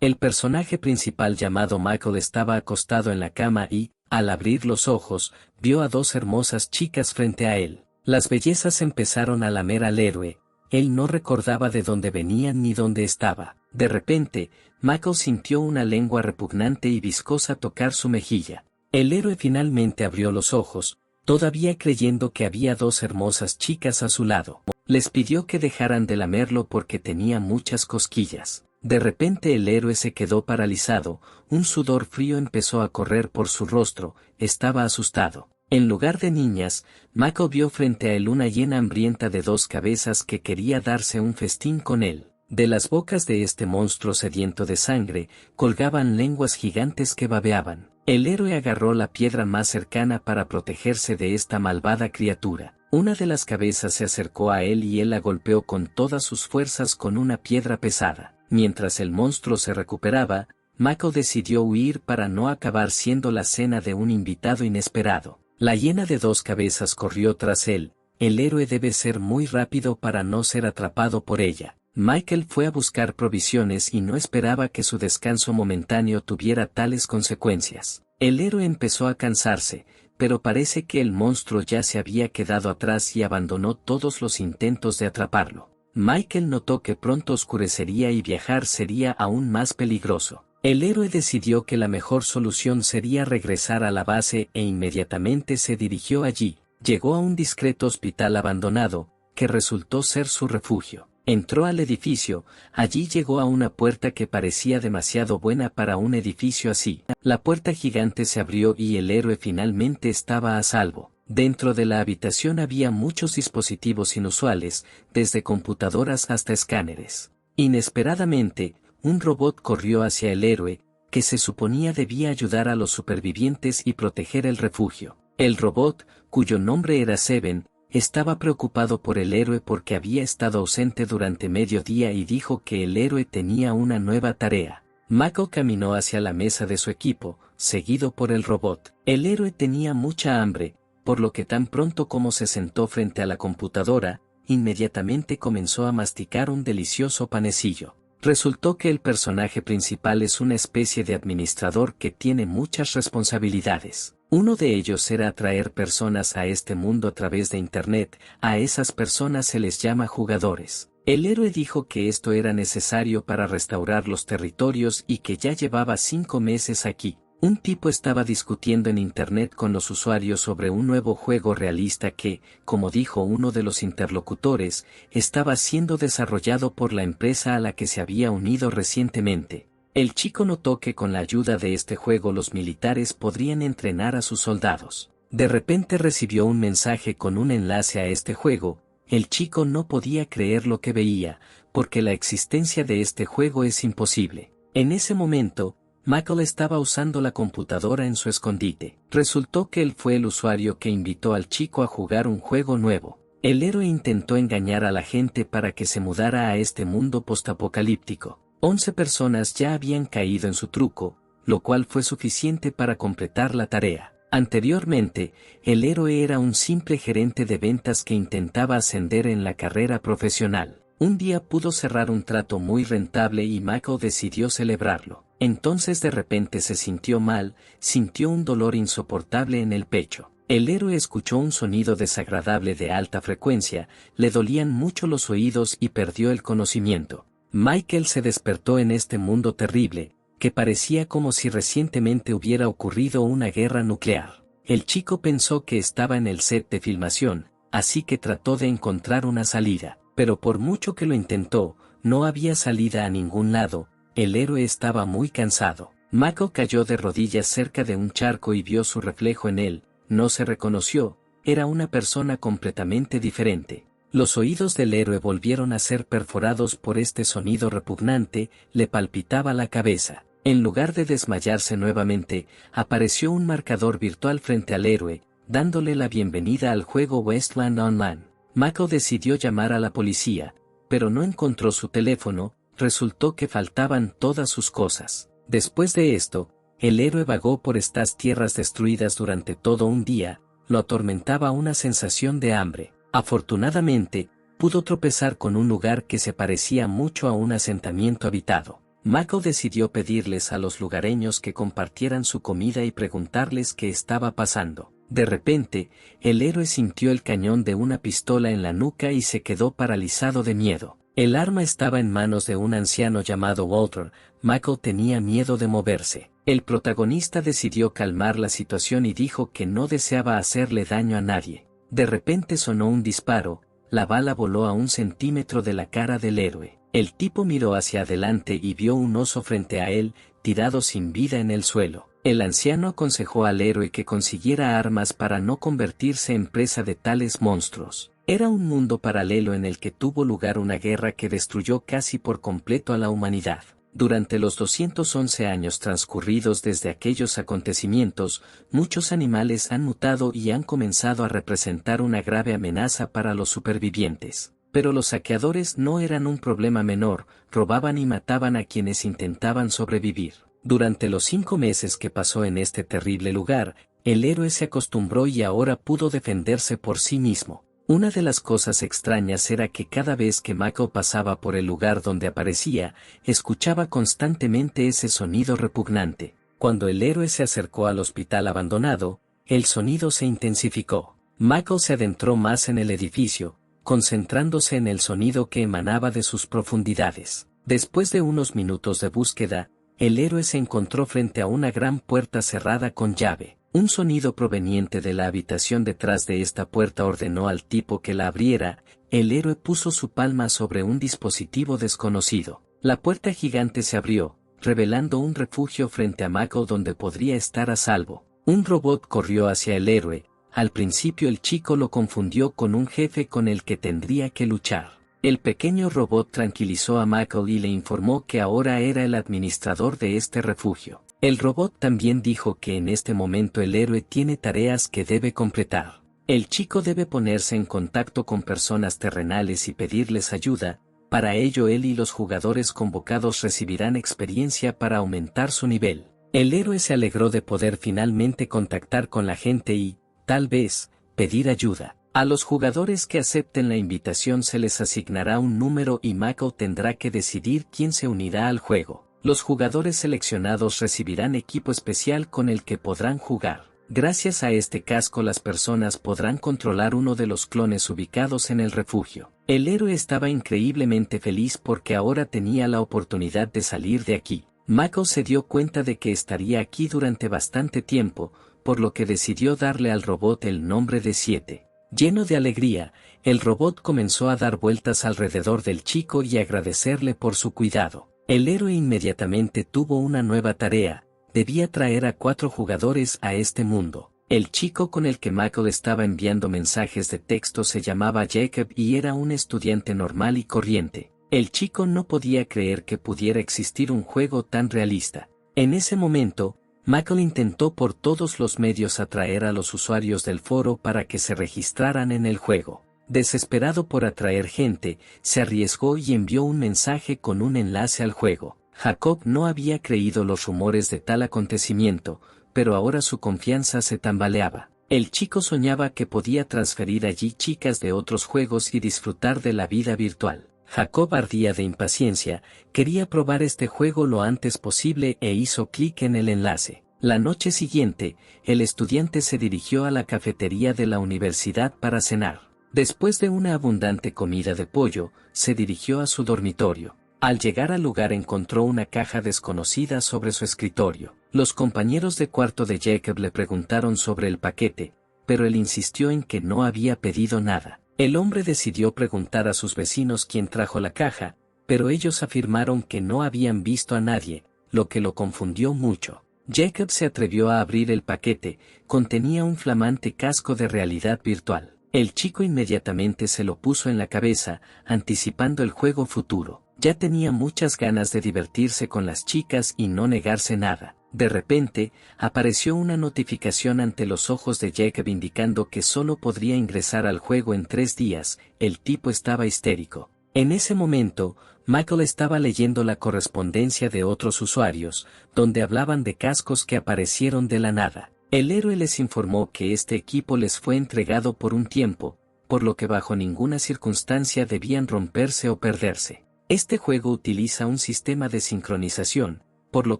El personaje principal llamado Michael estaba acostado en la cama y, al abrir los ojos, vio a dos hermosas chicas frente a él. Las bellezas empezaron a lamer al héroe. Él no recordaba de dónde venían ni dónde estaba. De repente, Michael sintió una lengua repugnante y viscosa tocar su mejilla. El héroe finalmente abrió los ojos, todavía creyendo que había dos hermosas chicas a su lado. Les pidió que dejaran de lamerlo porque tenía muchas cosquillas. De repente el héroe se quedó paralizado, un sudor frío empezó a correr por su rostro, estaba asustado. En lugar de niñas, Michael vio frente a él una hiena hambrienta de dos cabezas que quería darse un festín con él. De las bocas de este monstruo sediento de sangre, colgaban lenguas gigantes que babeaban. El héroe agarró la piedra más cercana para protegerse de esta malvada criatura. Una de las cabezas se acercó a él y él la golpeó con todas sus fuerzas con una piedra pesada. Mientras el monstruo se recuperaba, Michael decidió huir para no acabar siendo la cena de un invitado inesperado. La hiena de dos cabezas corrió tras él. El héroe debe ser muy rápido para no ser atrapado por ella. Michael fue a buscar provisiones y no esperaba que su descanso momentáneo tuviera tales consecuencias. El héroe empezó a cansarse, pero parece que el monstruo ya se había quedado atrás y abandonó todos los intentos de atraparlo. Michael notó que pronto oscurecería y viajar sería aún más peligroso. El héroe decidió que la mejor solución sería regresar a la base e inmediatamente se dirigió allí. Llegó a un discreto hospital abandonado, que resultó ser su refugio. Entró al edificio, allí llegó a una puerta que parecía demasiado buena para un edificio así. La puerta gigante se abrió y el héroe finalmente estaba a salvo. Dentro de la habitación había muchos dispositivos inusuales, desde computadoras hasta escáneres. Inesperadamente, un robot corrió hacia el héroe, que se suponía debía ayudar a los supervivientes y proteger el refugio. El robot, cuyo nombre era Seven, estaba preocupado por el héroe porque había estado ausente durante medio día y dijo que el héroe tenía una nueva tarea. Michael caminó hacia la mesa de su equipo, seguido por el robot. El héroe tenía mucha hambre, por lo que tan pronto como se sentó frente a la computadora, inmediatamente comenzó a masticar un delicioso panecillo. Resultó que el personaje principal es una especie de administrador que tiene muchas responsabilidades. Uno de ellos era atraer personas a este mundo a través de Internet, a esas personas se les llama jugadores. El héroe dijo que esto era necesario para restaurar los territorios y que ya llevaba 5 meses aquí. Un tipo estaba discutiendo en Internet con los usuarios sobre un nuevo juego realista que, como dijo uno de los interlocutores, estaba siendo desarrollado por la empresa a la que se había unido recientemente. El chico notó que con la ayuda de este juego los militares podrían entrenar a sus soldados. De repente recibió un mensaje con un enlace a este juego. El chico no podía creer lo que veía, porque la existencia de este juego es imposible. En ese momento, Michael estaba usando la computadora en su escondite. Resultó que él fue el usuario que invitó al chico a jugar un juego nuevo. El héroe intentó engañar a la gente para que se mudara a este mundo postapocalíptico. 11 personas ya habían caído en su truco, lo cual fue suficiente para completar la tarea. Anteriormente, el héroe era un simple gerente de ventas que intentaba ascender en la carrera profesional. Un día pudo cerrar un trato muy rentable y Michael decidió celebrarlo. Entonces de repente se sintió mal, sintió un dolor insoportable en el pecho. El héroe escuchó un sonido desagradable de alta frecuencia, le dolían mucho los oídos y perdió el conocimiento. Michael se despertó en este mundo terrible, que parecía como si recientemente hubiera ocurrido una guerra nuclear. El chico pensó que estaba en el set de filmación, así que trató de encontrar una salida, pero por mucho que lo intentó, no había salida a ningún lado. El héroe estaba muy cansado. Michael cayó de rodillas cerca de un charco y vio su reflejo en él. No se reconoció, era una persona completamente diferente. Los oídos del héroe volvieron a ser perforados por este sonido repugnante, le palpitaba la cabeza. En lugar de desmayarse nuevamente, apareció un marcador virtual frente al héroe, dándole la bienvenida al juego Wasteland Online. Michael decidió llamar a la policía, pero no encontró su teléfono, resultó que faltaban todas sus cosas. Después de esto, el héroe vagó por estas tierras destruidas durante todo un día, lo atormentaba una sensación de hambre. Afortunadamente, pudo tropezar con un lugar que se parecía mucho a un asentamiento habitado. Mako decidió pedirles a los lugareños que compartieran su comida y preguntarles qué estaba pasando. De repente, el héroe sintió el cañón de una pistola en la nuca y se quedó paralizado de miedo. El arma estaba en manos de un anciano llamado Walter. Mako tenía miedo de moverse. El protagonista decidió calmar la situación y dijo que no deseaba hacerle daño a nadie. De repente sonó un disparo, la bala voló a 1 centímetro de la cara del héroe. El tipo miró hacia adelante y vio un oso frente a él, tirado sin vida en el suelo. El anciano aconsejó al héroe que consiguiera armas para no convertirse en presa de tales monstruos. Era un mundo paralelo en el que tuvo lugar una guerra que destruyó casi por completo a la humanidad. Durante los 211 años transcurridos desde aquellos acontecimientos, muchos animales han mutado y han comenzado a representar una grave amenaza para los supervivientes. Pero los saqueadores no eran un problema menor, robaban y mataban a quienes intentaban sobrevivir. Durante los 5 meses que pasó en este terrible lugar, el héroe se acostumbró y ahora pudo defenderse por sí mismo. Una de las cosas extrañas era que cada vez que Mako pasaba por el lugar donde aparecía, escuchaba constantemente ese sonido repugnante. Cuando el héroe se acercó al hospital abandonado, el sonido se intensificó. Mako se adentró más en el edificio, concentrándose en el sonido que emanaba de sus profundidades. Después de unos minutos de búsqueda, el héroe se encontró frente a una gran puerta cerrada con llave. Un sonido proveniente de la habitación detrás de esta puerta ordenó al tipo que la abriera. El héroe puso su palma sobre un dispositivo desconocido. La puerta gigante se abrió, revelando un refugio frente a Mako donde podría estar a salvo. Un robot corrió hacia el héroe. Al principio el chico lo confundió con un jefe con el que tendría que luchar. El pequeño robot tranquilizó a Mako y le informó que ahora era el administrador de este refugio. El robot también dijo que en este momento el héroe tiene tareas que debe completar. El chico debe ponerse en contacto con personas terrenales y pedirles ayuda. Para ello él y los jugadores convocados recibirán experiencia para aumentar su nivel. El héroe se alegró de poder finalmente contactar con la gente y, tal vez, pedir ayuda. A los jugadores que acepten la invitación se les asignará un número y Mako tendrá que decidir quién se unirá al juego. Los jugadores seleccionados recibirán equipo especial con el que podrán jugar. Gracias a este casco las personas podrán controlar uno de los clones ubicados en el refugio. El héroe estaba increíblemente feliz porque ahora tenía la oportunidad de salir de aquí. Mako se dio cuenta de que estaría aquí durante bastante tiempo, por lo que decidió darle al robot el nombre de 7. Lleno de alegría, el robot comenzó a dar vueltas alrededor del chico y agradecerle por su cuidado. El héroe inmediatamente tuvo una nueva tarea, debía traer a 4 jugadores a este mundo. El chico con el que Mako estaba enviando mensajes de texto se llamaba Jacob y era un estudiante normal y corriente. El chico no podía creer que pudiera existir un juego tan realista. En ese momento, Mako intentó por todos los medios atraer a los usuarios del foro para que se registraran en el juego. Desesperado por atraer gente, se arriesgó y envió un mensaje con un enlace al juego. Jacob no había creído los rumores de tal acontecimiento, pero ahora su confianza se tambaleaba. El chico soñaba que podía transferir allí chicas de otros juegos y disfrutar de la vida virtual. Jacob ardía de impaciencia, quería probar este juego lo antes posible e hizo clic en el enlace. La noche siguiente, el estudiante se dirigió a la cafetería de la universidad para cenar. Después de una abundante comida de pollo, se dirigió a su dormitorio. Al llegar al lugar encontró una caja desconocida sobre su escritorio. Los compañeros de cuarto de Jacob le preguntaron sobre el paquete, pero él insistió en que no había pedido nada. El hombre decidió preguntar a sus vecinos quién trajo la caja, pero ellos afirmaron que no habían visto a nadie, lo que lo confundió mucho. Jacob se atrevió a abrir el paquete, contenía un flamante casco de realidad virtual. El chico inmediatamente se lo puso en la cabeza, anticipando el juego futuro. Ya tenía muchas ganas de divertirse con las chicas y no negarse nada. De repente, apareció una notificación ante los ojos de Jacob indicando que solo podría ingresar al juego en 3 días, el tipo estaba histérico. En ese momento, Michael estaba leyendo la correspondencia de otros usuarios, donde hablaban de cascos que aparecieron de la nada. El héroe les informó que este equipo les fue entregado por un tiempo, por lo que bajo ninguna circunstancia debían romperse o perderse. Este juego utiliza un sistema de sincronización, por lo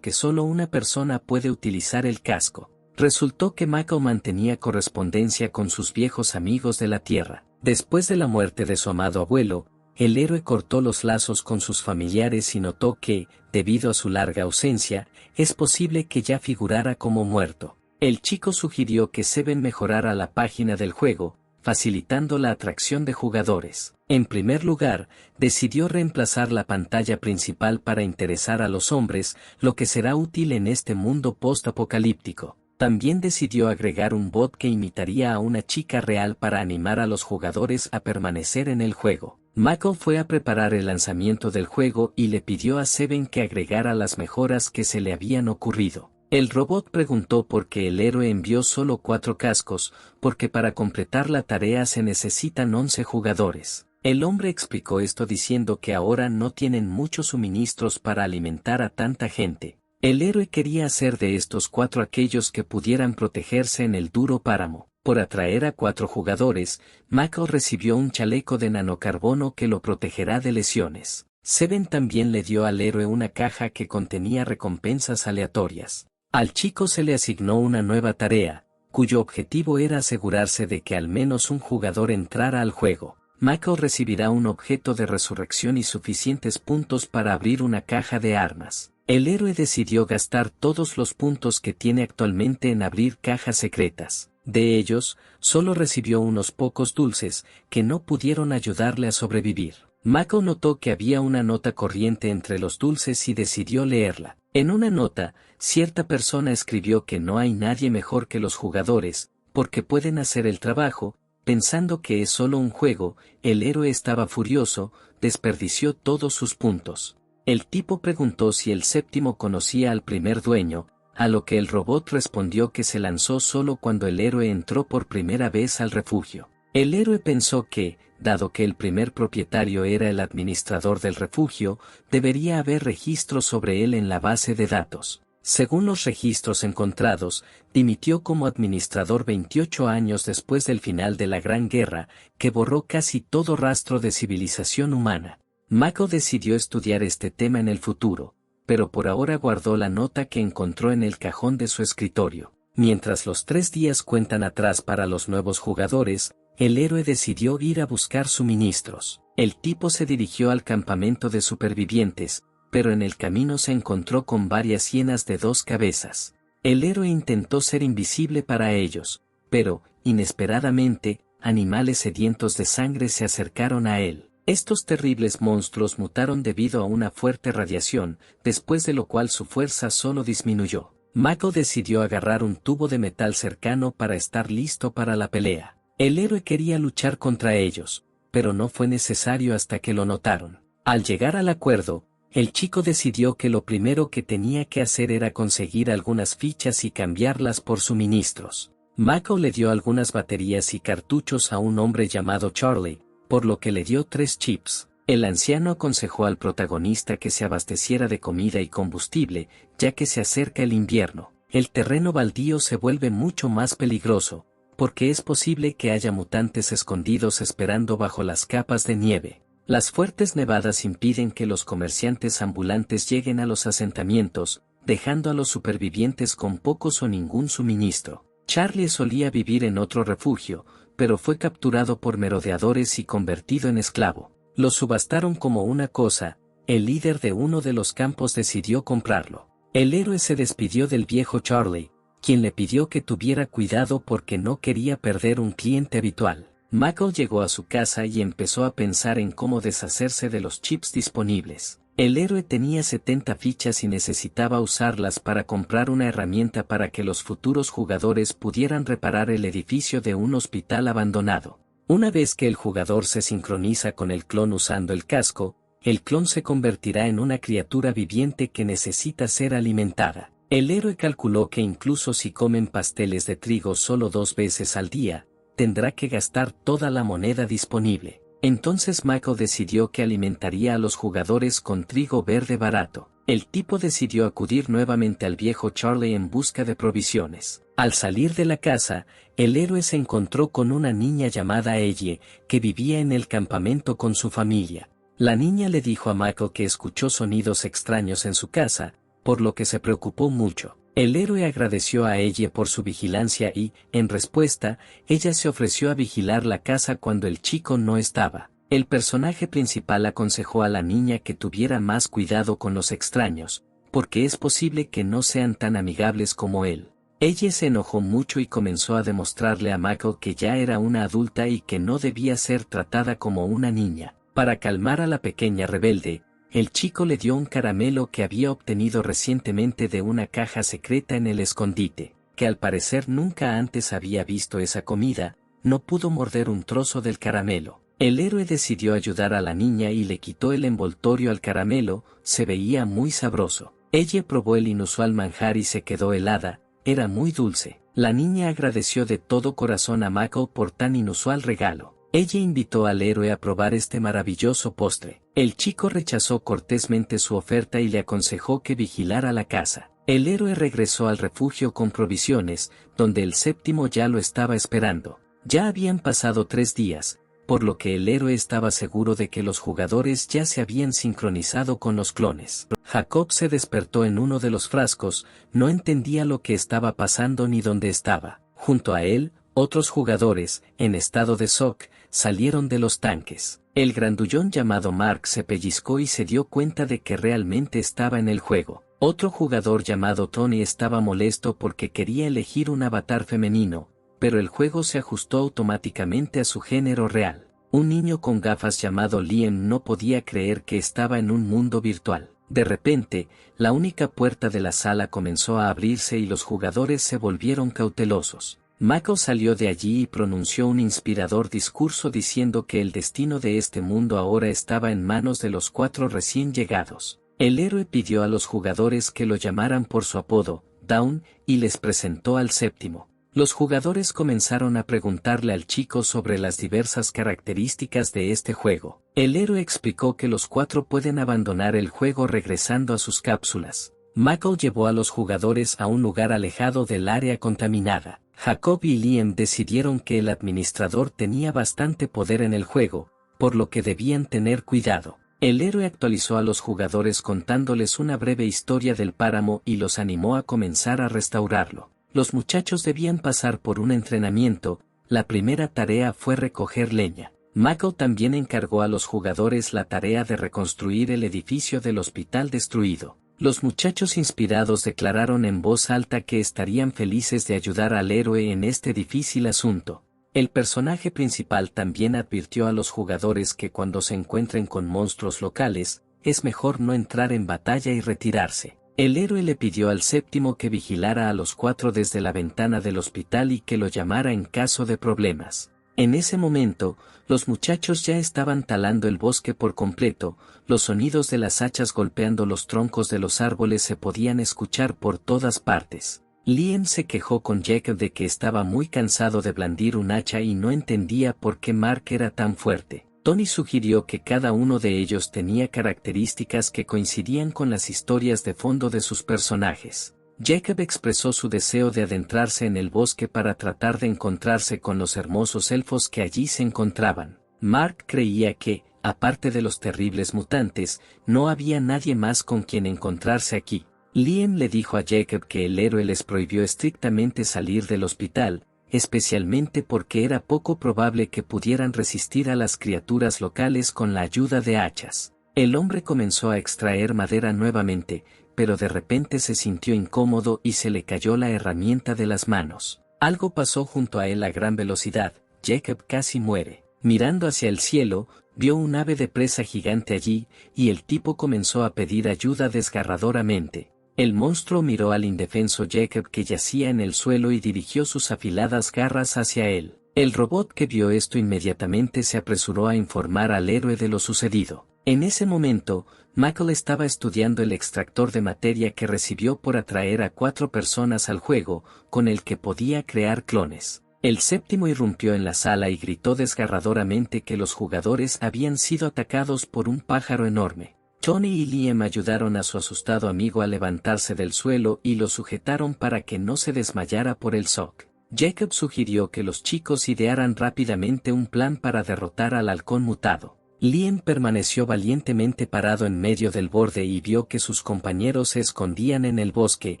que solo una persona puede utilizar el casco. Resultó que Michael mantenía correspondencia con sus viejos amigos de la Tierra. Después de la muerte de su amado abuelo, el héroe cortó los lazos con sus familiares y notó que, debido a su larga ausencia, es posible que ya figurara como muerto. El chico sugirió que Seven mejorara la página del juego, facilitando la atracción de jugadores. En primer lugar, decidió reemplazar la pantalla principal para interesar a los hombres, lo que será útil en este mundo post-apocalíptico. También decidió agregar un bot que imitaría a una chica real para animar a los jugadores a permanecer en el juego. Michael fue a preparar el lanzamiento del juego y le pidió a Seven que agregara las mejoras que se le habían ocurrido. El robot preguntó por qué el héroe envió solo 4 cascos, porque para completar la tarea se necesitan 11 jugadores. El hombre explicó esto diciendo que ahora no tienen muchos suministros para alimentar a tanta gente. El héroe quería hacer de estos 4 aquellos que pudieran protegerse en el duro páramo. Por atraer a 4 jugadores, Michael recibió un chaleco de nanocarbono que lo protegerá de lesiones. Seven también le dio al héroe una caja que contenía recompensas aleatorias. Al chico se le asignó una nueva tarea, cuyo objetivo era asegurarse de que al menos un jugador entrara al juego. Michael recibirá un objeto de resurrección y suficientes puntos para abrir una caja de armas. El héroe decidió gastar todos los puntos que tiene actualmente en abrir cajas secretas. De ellos, solo recibió unos pocos dulces, que no pudieron ayudarle a sobrevivir. Michael notó que había una nota corriente entre los dulces y decidió leerla. En una nota, cierta persona escribió que no hay nadie mejor que los jugadores, porque pueden hacer el trabajo. Pensando que es solo un juego, el héroe estaba furioso, desperdició todos sus puntos. El tipo preguntó si el séptimo conocía al primer dueño, a lo que el robot respondió que se lanzó solo cuando el héroe entró por primera vez al refugio. El héroe pensó que, dado que el primer propietario era el administrador del refugio, debería haber registros sobre él en la base de datos. Según los registros encontrados, dimitió como administrador 28 años después del final de la Gran Guerra, que borró casi todo rastro de civilización humana. Michael decidió estudiar este tema en el futuro, pero por ahora guardó la nota que encontró en el cajón de su escritorio. Mientras los 3 días cuentan atrás para los nuevos jugadores, el héroe decidió ir a buscar suministros. El tipo se dirigió al campamento de supervivientes, pero en el camino se encontró con varias hienas de 2 cabezas. El héroe intentó ser invisible para ellos, pero, inesperadamente, animales sedientos de sangre se acercaron a él. Estos terribles monstruos mutaron debido a una fuerte radiación, después de lo cual su fuerza solo disminuyó. Michael decidió agarrar un tubo de metal cercano para estar listo para la pelea. El héroe quería luchar contra ellos, pero no fue necesario hasta que lo notaron. Al llegar al acuerdo, el chico decidió que lo primero que tenía que hacer era conseguir algunas fichas y cambiarlas por suministros. Michael le dio algunas baterías y cartuchos a un hombre llamado Charlie, por lo que le dio 3 chips. El anciano aconsejó al protagonista que se abasteciera de comida y combustible, ya que se acerca el invierno. El terreno baldío se vuelve mucho más peligroso, porque es posible que haya mutantes escondidos esperando bajo las capas de nieve. Las fuertes nevadas impiden que los comerciantes ambulantes lleguen a los asentamientos, dejando a los supervivientes con pocos o ningún suministro. Charlie solía vivir en otro refugio, pero fue capturado por merodeadores y convertido en esclavo. Lo subastaron como una cosa, el líder de uno de los campos decidió comprarlo. El héroe se despidió del viejo Charlie, quien le pidió que tuviera cuidado porque no quería perder un cliente habitual. Michael llegó a su casa y empezó a pensar en cómo deshacerse de los chips disponibles. El héroe tenía 70 fichas y necesitaba usarlas para comprar una herramienta para que los futuros jugadores pudieran reparar el edificio de un hospital abandonado. Una vez que el jugador se sincroniza con el clon usando el casco, el clon se convertirá en una criatura viviente que necesita ser alimentada. El héroe calculó que incluso si comen pasteles de trigo solo 2 veces al día, tendrá que gastar toda la moneda disponible. Entonces Michael decidió que alimentaría a los jugadores con trigo verde barato. El tipo decidió acudir nuevamente al viejo Charlie en busca de provisiones. Al salir de la casa, el héroe se encontró con una niña llamada Ellie, que vivía en el campamento con su familia. La niña le dijo a Michael que escuchó sonidos extraños en su casa, por lo que se preocupó mucho. El héroe agradeció a ella por su vigilancia y, en respuesta, ella se ofreció a vigilar la casa cuando el chico no estaba. El personaje principal aconsejó a la niña que tuviera más cuidado con los extraños, porque es posible que no sean tan amigables como él. Ella se enojó mucho y comenzó a demostrarle a Michael que ya era una adulta y que no debía ser tratada como una niña. Para calmar a la pequeña rebelde, el chico le dio un caramelo que había obtenido recientemente de una caja secreta en el escondite, que al parecer nunca antes había visto esa comida. No pudo morder un trozo del caramelo. El héroe decidió ayudar a la niña y le quitó el envoltorio al caramelo. Se veía muy sabroso. Ella probó el inusual manjar y se quedó helada. Era muy dulce. La niña agradeció de todo corazón a Michael por tan inusual regalo. Ella invitó al héroe a probar este maravilloso postre. El chico rechazó cortésmente su oferta y le aconsejó que vigilara la casa. El héroe regresó al refugio con provisiones, donde el séptimo ya lo estaba esperando. Ya habían pasado 3 días, por lo que el héroe estaba seguro de que los jugadores ya se habían sincronizado con los clones. Jacob se despertó en uno de los frascos, no entendía lo que estaba pasando ni dónde estaba. Junto a él, otros jugadores, en estado de shock, salieron de los tanques. El grandullón llamado Mark se pellizcó y se dio cuenta de que realmente estaba en el juego. Otro jugador llamado Tony estaba molesto porque quería elegir un avatar femenino, pero el juego se ajustó automáticamente a su género real. Un niño con gafas llamado Liam no podía creer que estaba en un mundo virtual. De repente, la única puerta de la sala comenzó a abrirse y los jugadores se volvieron cautelosos. Michael salió de allí y pronunció un inspirador discurso diciendo que el destino de este mundo ahora estaba en manos de los 4 recién llegados. El héroe pidió a los jugadores que lo llamaran por su apodo, Dawn, y les presentó al séptimo. Los jugadores comenzaron a preguntarle al chico sobre las diversas características de este juego. El héroe explicó que los 4 pueden abandonar el juego regresando a sus cápsulas. Michael llevó a los jugadores a un lugar alejado del área contaminada. Jacob y Liam decidieron que el administrador tenía bastante poder en el juego, por lo que debían tener cuidado. El héroe actualizó a los jugadores contándoles una breve historia del páramo y los animó a comenzar a restaurarlo. Los muchachos debían pasar por un entrenamiento. La primera tarea fue recoger leña. Michael también encargó a los jugadores la tarea de reconstruir el edificio del hospital destruido. Los muchachos inspirados declararon en voz alta que estarían felices de ayudar al héroe en este difícil asunto. El personaje principal también advirtió a los jugadores que cuando se encuentren con monstruos locales, es mejor no entrar en batalla y retirarse. El héroe le pidió al séptimo que vigilara a los 4 desde la ventana del hospital y que lo llamara en caso de problemas. En ese momento, los muchachos ya estaban talando el bosque por completo. Los sonidos de las hachas golpeando los troncos de los árboles se podían escuchar por todas partes. Liam se quejó con Jacob de que estaba muy cansado de blandir un hacha y no entendía por qué Mark era tan fuerte. Tony sugirió que cada uno de ellos tenía características que coincidían con las historias de fondo de sus personajes. Jacob expresó su deseo de adentrarse en el bosque para tratar de encontrarse con los hermosos elfos que allí se encontraban. Mark creía que, aparte de los terribles mutantes, no había nadie más con quien encontrarse aquí. Liam le dijo a Jacob que el héroe les prohibió estrictamente salir del hospital, especialmente porque era poco probable que pudieran resistir a las criaturas locales con la ayuda de hachas. El hombre comenzó a extraer madera nuevamente, pero de repente se sintió incómodo y se le cayó la herramienta de las manos. Algo pasó junto a él a gran velocidad. Jacob casi muere. Mirando hacia el cielo, vio un ave de presa gigante allí, y el tipo comenzó a pedir ayuda desgarradoramente. El monstruo miró al indefenso Jacob que yacía en el suelo y dirigió sus afiladas garras hacia él. El robot que vio esto inmediatamente se apresuró a informar al héroe de lo sucedido. En ese momento, Michael estaba estudiando el extractor de materia que recibió por atraer a 4 personas al juego, con el que podía crear clones. El séptimo irrumpió en la sala y gritó desgarradoramente que los jugadores habían sido atacados por un pájaro enorme. Tony y Liam ayudaron a su asustado amigo a levantarse del suelo y lo sujetaron para que no se desmayara por el shock. Jacob sugirió que los chicos idearan rápidamente un plan para derrotar al halcón mutado. Liam permaneció valientemente parado en medio del borde y vio que sus compañeros se escondían en el bosque.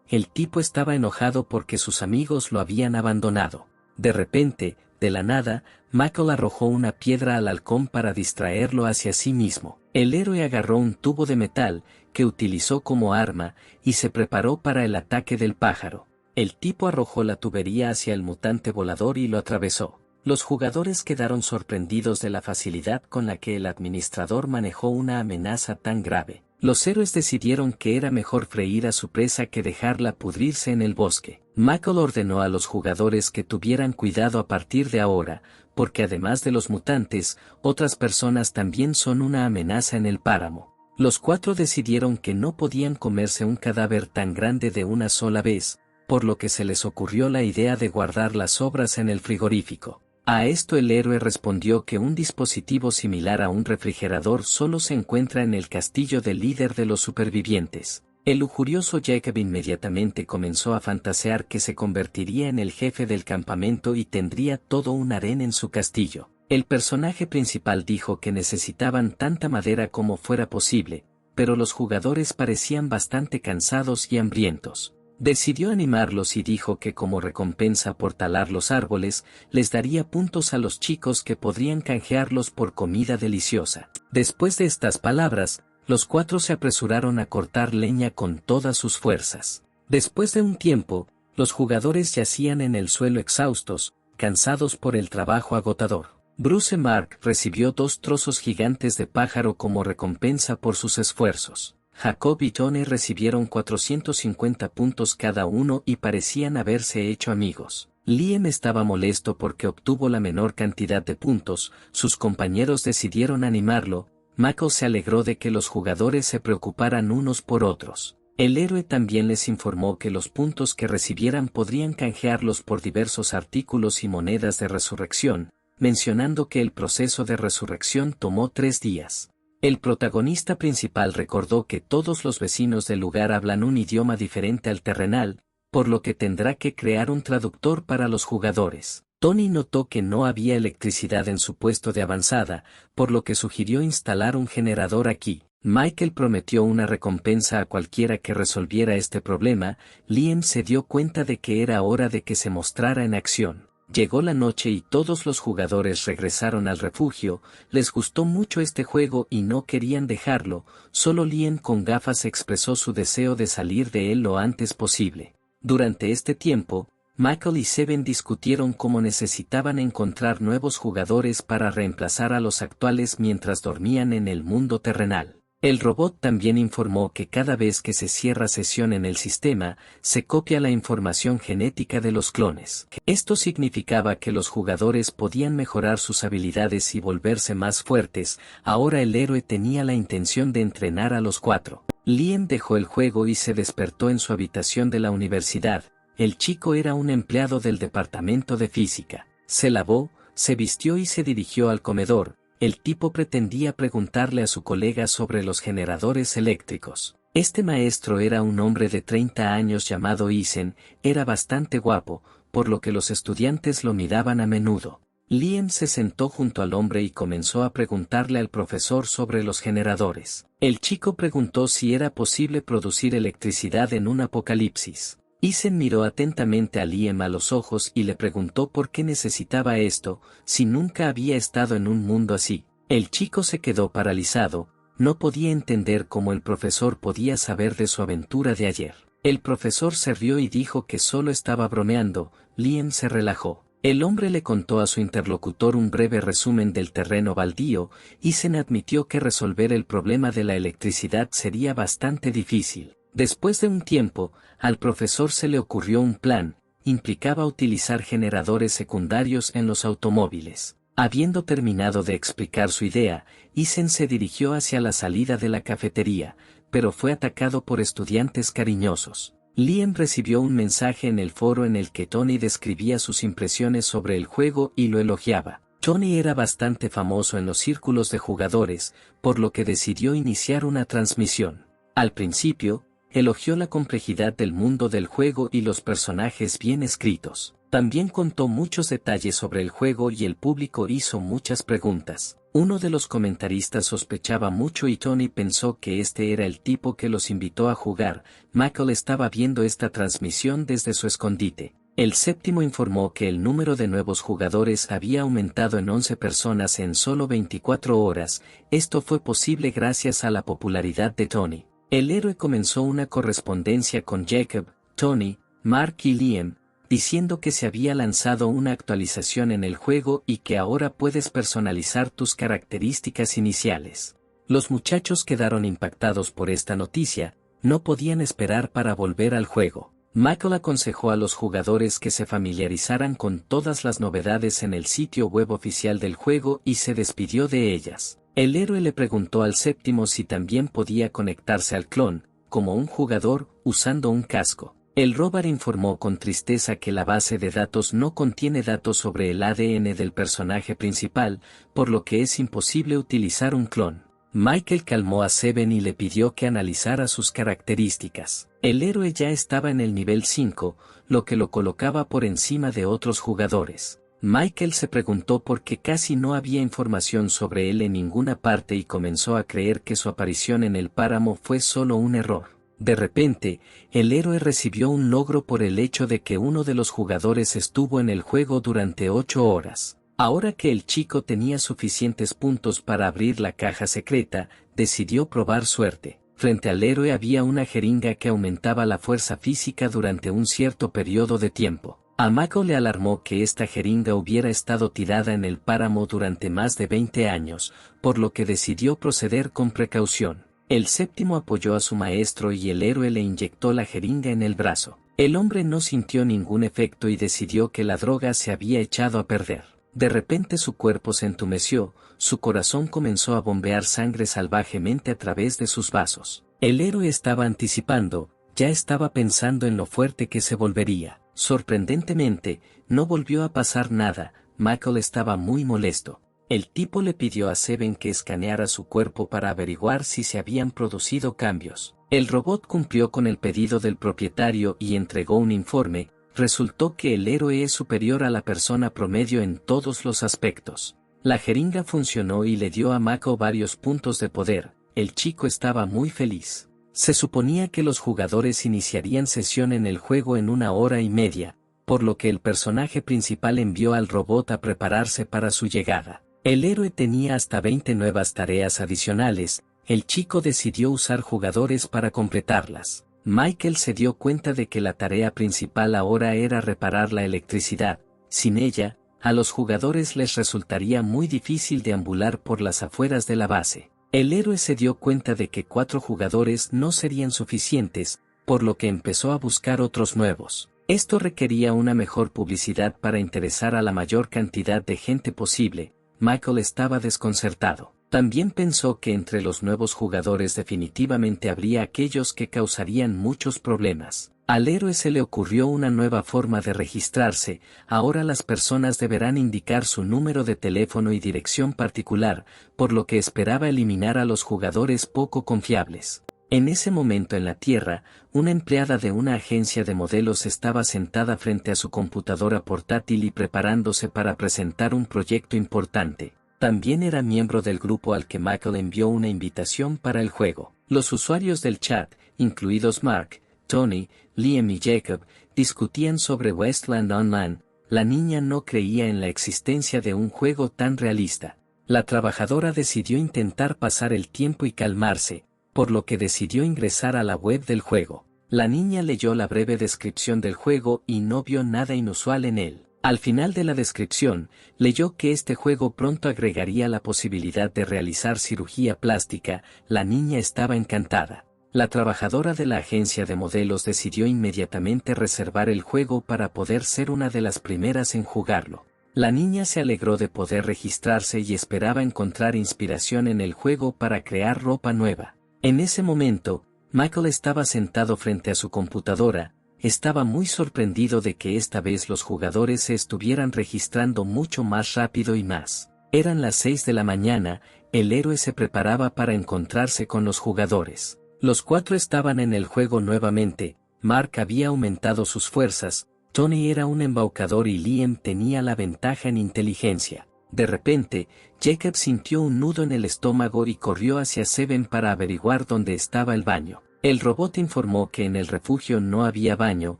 El tipo estaba enojado porque sus amigos lo habían abandonado. De repente, de la nada, Michael arrojó una piedra al halcón para distraerlo hacia sí mismo. El héroe agarró un tubo de metal, que utilizó como arma, y se preparó para el ataque del pájaro. El tipo arrojó la tubería hacia el mutante volador y lo atravesó. Los jugadores quedaron sorprendidos de la facilidad con la que el administrador manejó una amenaza tan grave. Los héroes decidieron que era mejor freír a su presa que dejarla pudrirse en el bosque. Michael ordenó a los jugadores que tuvieran cuidado a partir de ahora, porque además de los mutantes, otras personas también son una amenaza en el páramo. Los cuatro decidieron que no podían comerse un cadáver tan grande de una sola vez, por lo que se les ocurrió la idea de guardar las sobras en el frigorífico. A esto el héroe respondió que un dispositivo similar a un refrigerador solo se encuentra en el castillo del líder de los supervivientes. El lujurioso Jacob inmediatamente comenzó a fantasear que se convertiría en el jefe del campamento y tendría todo un harén en su castillo. El personaje principal dijo que necesitaban tanta madera como fuera posible, pero los jugadores parecían bastante cansados y hambrientos. Decidió animarlos y dijo que como recompensa por talar los árboles, les daría puntos a los chicos que podrían canjearlos por comida deliciosa. Después de estas palabras, los cuatro se apresuraron a cortar leña con todas sus fuerzas. Después de un tiempo, los jugadores yacían en el suelo exhaustos, cansados por el trabajo agotador. Bruce Mark recibió 2 trozos gigantes de pájaro como recompensa por sus esfuerzos. Jacob y Tony recibieron 450 puntos cada uno y parecían haberse hecho amigos. Liam estaba molesto porque obtuvo la menor cantidad de puntos, sus compañeros decidieron animarlo. Michael se alegró de que los jugadores se preocuparan unos por otros. El héroe también les informó que los puntos que recibieran podrían canjearlos por diversos artículos y monedas de resurrección, mencionando que el proceso de resurrección tomó 3 días. El protagonista principal recordó que todos los vecinos del lugar hablan un idioma diferente al terrenal, por lo que tendrá que crear un traductor para los jugadores. Tony notó que no había electricidad en su puesto de avanzada, por lo que sugirió instalar un generador aquí. Michael prometió una recompensa a cualquiera que resolviera este problema. Liam se dio cuenta de que era hora de que se mostrara en acción. Llegó la noche y todos los jugadores regresaron al refugio. Les gustó mucho este juego y no querían dejarlo. Solo Liam con gafas expresó su deseo de salir de él lo antes posible. Durante este tiempo, Michael y Seven discutieron cómo necesitaban encontrar nuevos jugadores para reemplazar a los actuales mientras dormían en el mundo terrenal. El robot también informó que cada vez que se cierra sesión en el sistema, se copia la información genética de los clones. Esto significaba que los jugadores podían mejorar sus habilidades y volverse más fuertes. Ahora el héroe tenía la intención de entrenar a los 4. Liam dejó el juego y se despertó en su habitación de la universidad. El chico era un empleado del departamento de física. Se lavó, se vistió y se dirigió al comedor. El tipo pretendía preguntarle a su colega sobre los generadores eléctricos. Este maestro era un hombre de 30 años llamado Isen, era bastante guapo, por lo que los estudiantes lo miraban a menudo. Liam se sentó junto al hombre y comenzó a preguntarle al profesor sobre los generadores. El chico preguntó si era posible producir electricidad en un apocalipsis. Isen miró atentamente a Liam a los ojos y le preguntó por qué necesitaba esto, si nunca había estado en un mundo así. El chico se quedó paralizado, no podía entender cómo el profesor podía saber de su aventura de ayer. El profesor se rió y dijo que solo estaba bromeando. Liam se relajó. El hombre le contó a su interlocutor un breve resumen del terreno baldío. Isen admitió que resolver el problema de la electricidad sería bastante difícil. Después de un tiempo, al profesor se le ocurrió un plan. Implicaba utilizar generadores secundarios en los automóviles. Habiendo terminado de explicar su idea, Isen se dirigió hacia la salida de la cafetería, pero fue atacado por estudiantes cariñosos. Liam recibió un mensaje en el foro en el que Tony describía sus impresiones sobre el juego y lo elogiaba. Tony era bastante famoso en los círculos de jugadores, por lo que decidió iniciar una transmisión. Al principio, elogió la complejidad del mundo del juego y los personajes bien escritos. También contó muchos detalles sobre el juego y el público hizo muchas preguntas. Uno de los comentaristas sospechaba mucho y Tony pensó que este era el tipo que los invitó a jugar. Michael estaba viendo esta transmisión desde su escondite. El séptimo informó que el número de nuevos jugadores había aumentado en 11 personas en solo 24 horas. Esto fue posible gracias a la popularidad de Tony. El héroe comenzó una correspondencia con Jacob, Tony, Mark y Liam, diciendo que se había lanzado una actualización en el juego y que ahora puedes personalizar tus características iniciales. Los muchachos quedaron impactados por esta noticia, no podían esperar para volver al juego. Michael aconsejó a los jugadores que se familiarizaran con todas las novedades en el sitio web oficial del juego y se despidió de ellas. El héroe le preguntó al séptimo si también podía conectarse al clon, como un jugador, usando un casco. El rover informó con tristeza que la base de datos no contiene datos sobre el ADN del personaje principal, por lo que es imposible utilizar un clon. Michael calmó a Seven y le pidió que analizara sus características. El héroe ya estaba en el nivel 5, lo que lo colocaba por encima de otros jugadores. Michael se preguntó por qué casi no había información sobre él en ninguna parte y comenzó a creer que su aparición en el páramo fue solo un error. De repente, el héroe recibió un logro por el hecho de que uno de los jugadores estuvo en el juego durante 8 horas. Ahora que el chico tenía suficientes puntos para abrir la caja secreta, decidió probar suerte. Frente al héroe había una jeringa que aumentaba la fuerza física durante un cierto periodo de tiempo. A Mako le alarmó que esta jeringa hubiera estado tirada en el páramo durante más de 20 años, por lo que decidió proceder con precaución. El séptimo apoyó a su maestro y el héroe le inyectó la jeringa en el brazo. El hombre no sintió ningún efecto y decidió que la droga se había echado a perder. De repente su cuerpo se entumeció, su corazón comenzó a bombear sangre salvajemente a través de sus vasos. El héroe estaba anticipando, ya estaba pensando en lo fuerte que se volvería. Sorprendentemente, no volvió a pasar nada. Michael estaba muy molesto. El tipo le pidió a Seven que escaneara su cuerpo para averiguar si se habían producido cambios. El robot cumplió con el pedido del propietario y entregó un informe. Resultó que el héroe es superior a la persona promedio en todos los aspectos. La jeringa funcionó y le dio a Mako varios puntos de poder. El chico estaba muy feliz. Se suponía que los jugadores iniciarían sesión en el juego en 1 hora y media, por lo que el personaje principal envió al robot a prepararse para su llegada. El héroe tenía hasta 20 nuevas tareas adicionales. El chico decidió usar jugadores para completarlas. Michael se dio cuenta de que la tarea principal ahora era reparar la electricidad. Sin ella, a los jugadores les resultaría muy difícil deambular por las afueras de la base. El héroe se dio cuenta de que 4 jugadores no serían suficientes, por lo que empezó a buscar otros nuevos. Esto requería una mejor publicidad para interesar a la mayor cantidad de gente posible. Michael estaba desconcertado. También pensó que entre los nuevos jugadores definitivamente habría aquellos que causarían muchos problemas. Al héroe se le ocurrió una nueva forma de registrarse. Ahora las personas deberán indicar su número de teléfono y dirección particular, por lo que esperaba eliminar a los jugadores poco confiables. En ese momento en la Tierra, una empleada de una agencia de modelos estaba sentada frente a su computadora portátil y preparándose para presentar un proyecto importante. También era miembro del grupo al que Michael envió una invitación para el juego. Los usuarios del chat, incluidos Mark, Tony, Liam y Jacob, discutían sobre Westland Online. La niña no creía en la existencia de un juego tan realista. La trabajadora decidió intentar pasar el tiempo y calmarse, por lo que decidió ingresar a la web del juego. La niña leyó la breve descripción del juego y no vio nada inusual en él. Al final de la descripción, leyó que este juego pronto agregaría la posibilidad de realizar cirugía plástica. La niña estaba encantada. La trabajadora de la agencia de modelos decidió inmediatamente reservar el juego para poder ser una de las primeras en jugarlo. La niña se alegró de poder registrarse y esperaba encontrar inspiración en el juego para crear ropa nueva. En ese momento, Michael estaba sentado frente a su computadora. Estaba muy sorprendido de que esta vez los jugadores se estuvieran registrando mucho más rápido y más. Eran las 6 de la mañana, el héroe se preparaba para encontrarse con los jugadores. Los 4 estaban en el juego nuevamente. Mark había aumentado sus fuerzas, Tony era un embaucador y Liam tenía la ventaja en inteligencia. De repente, Jacob sintió un nudo en el estómago y corrió hacia Seven para averiguar dónde estaba el baño. El robot informó que en el refugio no había baño.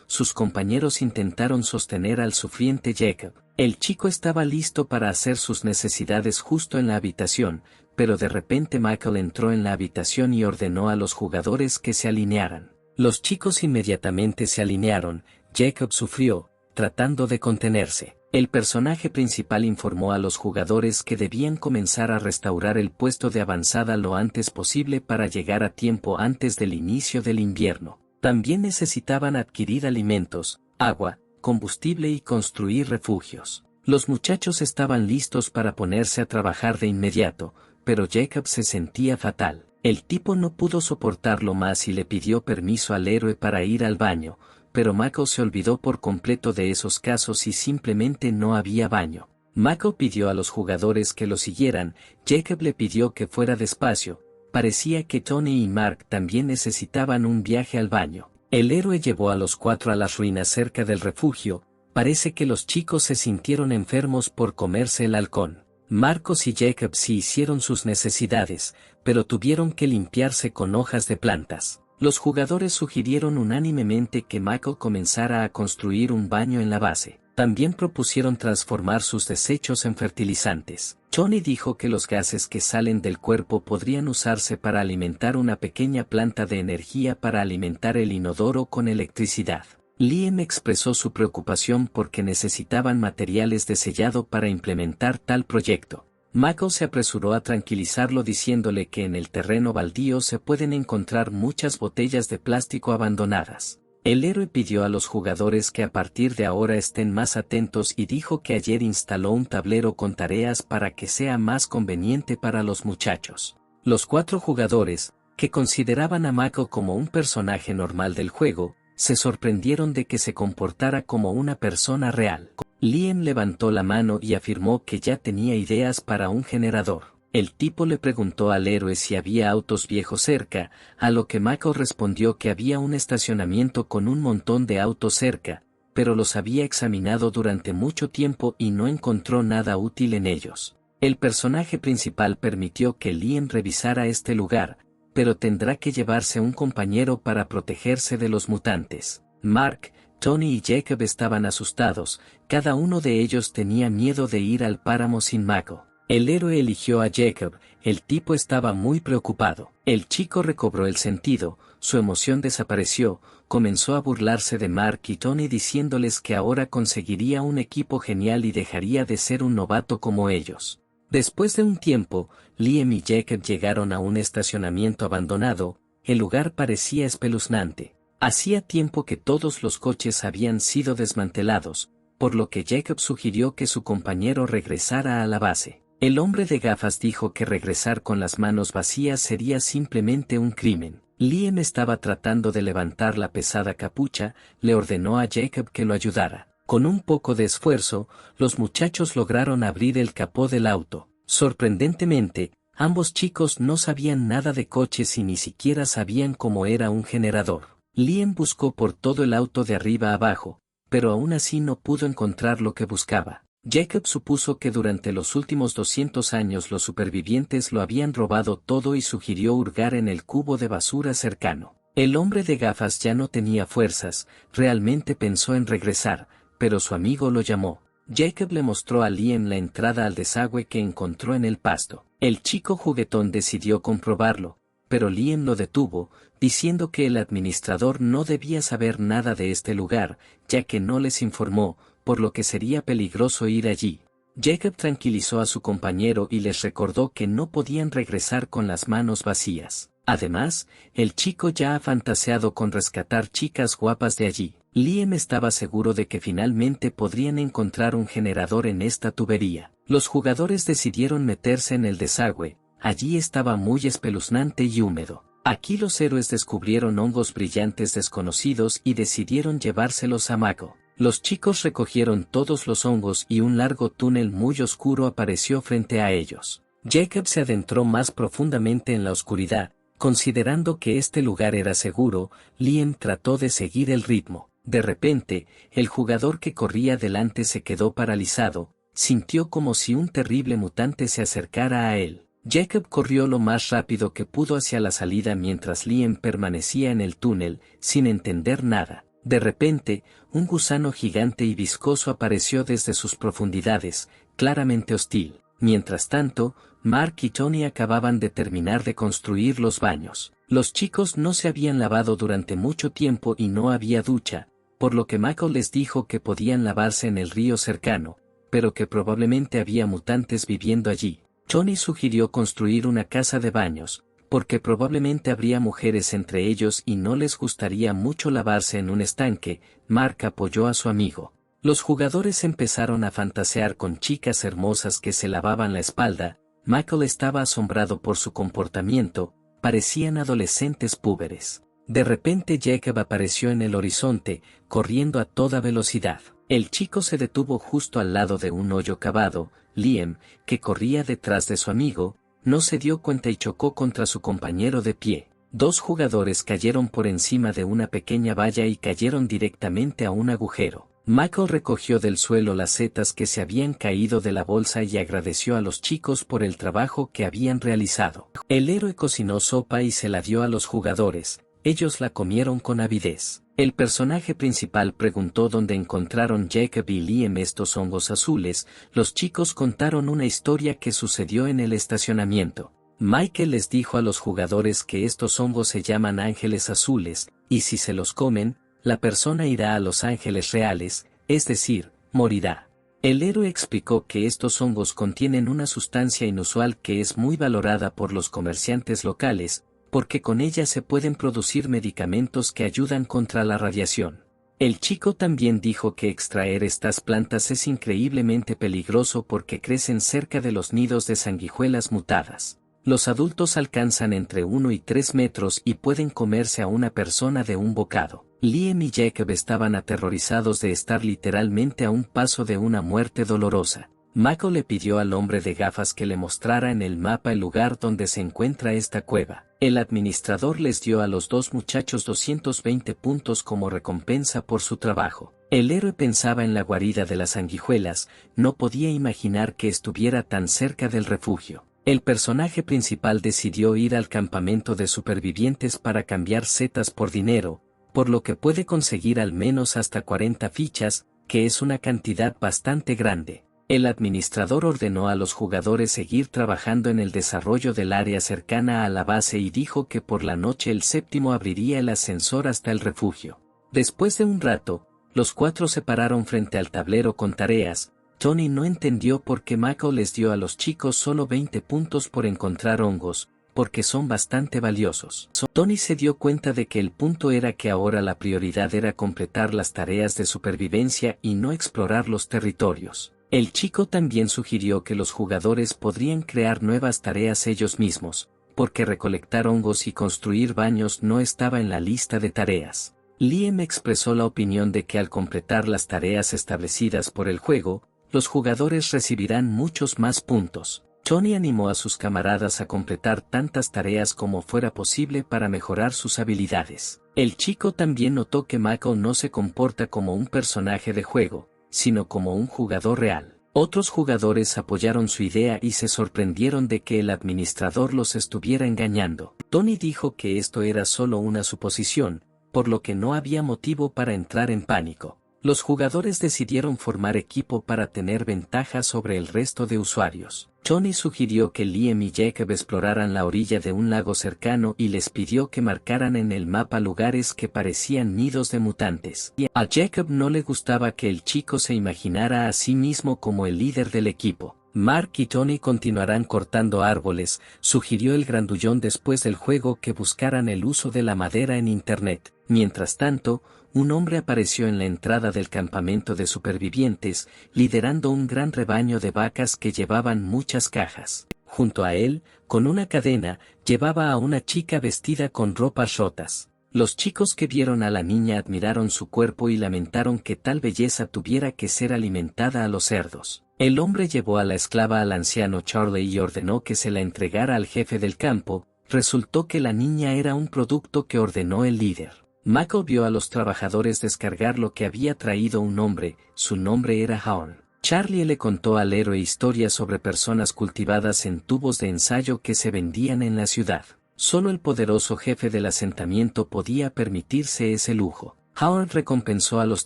Sus compañeros intentaron sostener al sufriente Jacob. El chico estaba listo para hacer sus necesidades justo en la habitación, pero de repente Michael entró en la habitación y ordenó a los jugadores que se alinearan. Los chicos inmediatamente se alinearon. Jacob sufrió, tratando de contenerse. El personaje principal informó a los jugadores que debían comenzar a restaurar el puesto de avanzada lo antes posible para llegar a tiempo antes del inicio del invierno. También necesitaban adquirir alimentos, agua, combustible y construir refugios. Los muchachos estaban listos para ponerse a trabajar de inmediato, pero Jacob se sentía fatal. El tipo no pudo soportarlo más y le pidió permiso al héroe para ir al baño, pero Michael se olvidó por completo de esos casos y simplemente no había baño. Michael pidió a los jugadores que lo siguieran. Jacob le pidió que fuera despacio. Parecía que Tony y Mark también necesitaban un viaje al baño. El héroe llevó a los 4 a las ruinas cerca del refugio. Parece que los chicos se sintieron enfermos por comerse el halcón. Marcos y Jacob sí hicieron sus necesidades, pero tuvieron que limpiarse con hojas de plantas. Los jugadores sugirieron unánimemente que Michael comenzara a construir un baño en la base. También propusieron transformar sus desechos en fertilizantes. Tony dijo que los gases que salen del cuerpo podrían usarse para alimentar una pequeña planta de energía para alimentar el inodoro con electricidad. Liam expresó su preocupación porque necesitaban materiales de sellado para implementar tal proyecto. Michael se apresuró a tranquilizarlo diciéndole que en el terreno baldío se pueden encontrar muchas botellas de plástico abandonadas. El héroe pidió a los jugadores que a partir de ahora estén más atentos y dijo que ayer instaló un tablero con tareas para que sea más conveniente para los muchachos. Los 4 jugadores, que consideraban a Michael como un personaje normal del juego, se sorprendieron de que se comportara como una persona real. Liam levantó la mano y afirmó que ya tenía ideas para un generador. El tipo le preguntó al héroe si había autos viejos cerca, a lo que Michael respondió que había un estacionamiento con un montón de autos cerca, pero los había examinado durante mucho tiempo y no encontró nada útil en ellos. El personaje principal permitió que Liam revisara este lugar, pero tendrá que llevarse un compañero para protegerse de los mutantes. Mark, Tony y Jacob estaban asustados, cada uno de ellos tenía miedo de ir al páramo sin Michael. El héroe eligió a Jacob. El tipo estaba muy preocupado. El chico recobró el sentido, su emoción desapareció, comenzó a burlarse de Mark y Tony diciéndoles que ahora conseguiría un equipo genial y dejaría de ser un novato como ellos. Después de un tiempo, Liam y Jacob llegaron a un estacionamiento abandonado. El lugar parecía espeluznante. Hacía tiempo que todos los coches habían sido desmantelados, por lo que Jacob sugirió que su compañero regresara a la base. El hombre de gafas dijo que regresar con las manos vacías sería simplemente un crimen. Liam estaba tratando de levantar la pesada capucha. Le ordenó a Jacob que lo ayudara. Con un poco de esfuerzo, los muchachos lograron abrir el capó del auto. Sorprendentemente, ambos chicos no sabían nada de coches y ni siquiera sabían cómo era un generador. Liam buscó por todo el auto de arriba a abajo, pero aún así no pudo encontrar lo que buscaba. Jacob supuso que durante los últimos 200 años los supervivientes lo habían robado todo y sugirió hurgar en el cubo de basura cercano. El hombre de gafas ya no tenía fuerzas, realmente pensó en regresar, pero su amigo lo llamó. Jacob le mostró a Liam la entrada al desagüe que encontró en el pasto. El chico juguetón decidió comprobarlo, pero Liam lo detuvo, diciendo que el administrador no debía saber nada de este lugar, ya que no les informó, por lo que sería peligroso ir allí. Jacob tranquilizó a su compañero y les recordó que no podían regresar con las manos vacías. Además, el chico ya ha fantaseado con rescatar chicas guapas de allí. Liam estaba seguro de que finalmente podrían encontrar un generador en esta tubería. Los jugadores decidieron meterse en el desagüe. Allí estaba muy espeluznante y húmedo. Aquí los héroes descubrieron hongos brillantes desconocidos y decidieron llevárselos a Mako. Los chicos recogieron todos los hongos y un largo túnel muy oscuro apareció frente a ellos. Jacob se adentró más profundamente en la oscuridad. Considerando que este lugar era seguro, Liam trató de seguir el ritmo. De repente, el jugador que corría delante se quedó paralizado, sintió como si un terrible mutante se acercara a él. Jacob corrió lo más rápido que pudo hacia la salida mientras Liam permanecía en el túnel, sin entender nada. De repente, un gusano gigante y viscoso apareció desde sus profundidades, claramente hostil. Mientras tanto, Mark y Tony acababan de terminar de construir los baños. Los chicos no se habían lavado durante mucho tiempo y no había ducha, por lo que Michael les dijo que podían lavarse en el río cercano, pero que probablemente había mutantes viviendo allí. Tony sugirió construir una casa de baños, porque probablemente habría mujeres entre ellos y no les gustaría mucho lavarse en un estanque. Mark apoyó a su amigo. Los jugadores empezaron a fantasear con chicas hermosas que se lavaban la espalda. Michael estaba asombrado por su comportamiento, parecían adolescentes púberes. De repente Jacob apareció en el horizonte, corriendo a toda velocidad. El chico se detuvo justo al lado de un hoyo cavado. Liam, que corría detrás de su amigo, no se dio cuenta y chocó contra su compañero de pie. Dos jugadores cayeron por encima de una pequeña valla y cayeron directamente a un agujero. Michael recogió del suelo las setas que se habían caído de la bolsa y agradeció a los chicos por el trabajo que habían realizado. El héroe cocinó sopa y se la dio a los jugadores. Ellos la comieron con avidez. El personaje principal preguntó dónde encontraron Jacob y Liam estos hongos azules. Los chicos contaron una historia que sucedió en el estacionamiento. Michael les dijo a los jugadores que estos hongos se llaman ángeles azules, y si se los comen, la persona irá a los ángeles reales, es decir, morirá. El héroe explicó que estos hongos contienen una sustancia inusual que es muy valorada por los comerciantes locales, porque con ella se pueden producir medicamentos que ayudan contra la radiación. El chico también dijo que extraer estas plantas es increíblemente peligroso porque crecen cerca de los nidos de sanguijuelas mutadas. Los adultos alcanzan entre 1 y 3 metros y pueden comerse a una persona de un bocado. Liam y Jacob estaban aterrorizados de estar literalmente a un paso de una muerte dolorosa. Michael le pidió al hombre de gafas que le mostrara en el mapa el lugar donde se encuentra esta cueva. El administrador les dio a los dos muchachos 220 puntos como recompensa por su trabajo. El héroe pensaba en la guarida de las sanguijuelas, no podía imaginar que estuviera tan cerca del refugio. El personaje principal decidió ir al campamento de supervivientes para cambiar setas por dinero, por lo que puede conseguir al menos hasta 40 fichas, que es una cantidad bastante grande. El administrador ordenó a los jugadores seguir trabajando en el desarrollo del área cercana a la base y dijo que por la noche el séptimo abriría el ascensor hasta el refugio. Después de un rato, los cuatro se pararon frente al tablero con tareas. Tony no entendió por qué Michael les dio a los chicos solo 20 puntos por encontrar hongos, porque son bastante valiosos. Tony se dio cuenta de que el punto era que ahora la prioridad era completar las tareas de supervivencia y no explorar los territorios. El chico también sugirió que los jugadores podrían crear nuevas tareas ellos mismos, porque recolectar hongos y construir baños no estaba en la lista de tareas. Liam expresó la opinión de que al completar las tareas establecidas por el juego, los jugadores recibirán muchos más puntos. Tony animó a sus camaradas a completar tantas tareas como fuera posible para mejorar sus habilidades. El chico también notó que Michael no se comporta como un personaje de juego, sino como un jugador real. Otros jugadores apoyaron su idea y se sorprendieron de que el administrador los estuviera engañando. Tony dijo que esto era solo una suposición, por lo que no había motivo para entrar en pánico. Los jugadores decidieron formar equipo para tener ventaja sobre el resto de usuarios. Tony sugirió que Liam y Jacob exploraran la orilla de un lago cercano y les pidió que marcaran en el mapa lugares que parecían nidos de mutantes. A Jacob no le gustaba que el chico se imaginara a sí mismo como el líder del equipo. Mark y Tony continuarán cortando árboles, sugirió el grandullón después del juego que buscaran el uso de la madera en internet. Mientras tanto, un hombre apareció en la entrada del campamento de supervivientes, liderando un gran rebaño de vacas que llevaban muchas cajas. Junto a él, con una cadena, llevaba a una chica vestida con ropas rotas. Los chicos que vieron a la niña admiraron su cuerpo y lamentaron que tal belleza tuviera que ser alimentada a los cerdos. El hombre llevó a la esclava al anciano Charlie y ordenó que se la entregara al jefe del campo. Resultó que la niña era un producto que ordenó el líder. Michael vio a los trabajadores descargar lo que había traído un hombre, su nombre era Haorn. Charlie le contó al héroe historias sobre personas cultivadas en tubos de ensayo que se vendían en la ciudad. Solo el poderoso jefe del asentamiento podía permitirse ese lujo. Haorn recompensó a los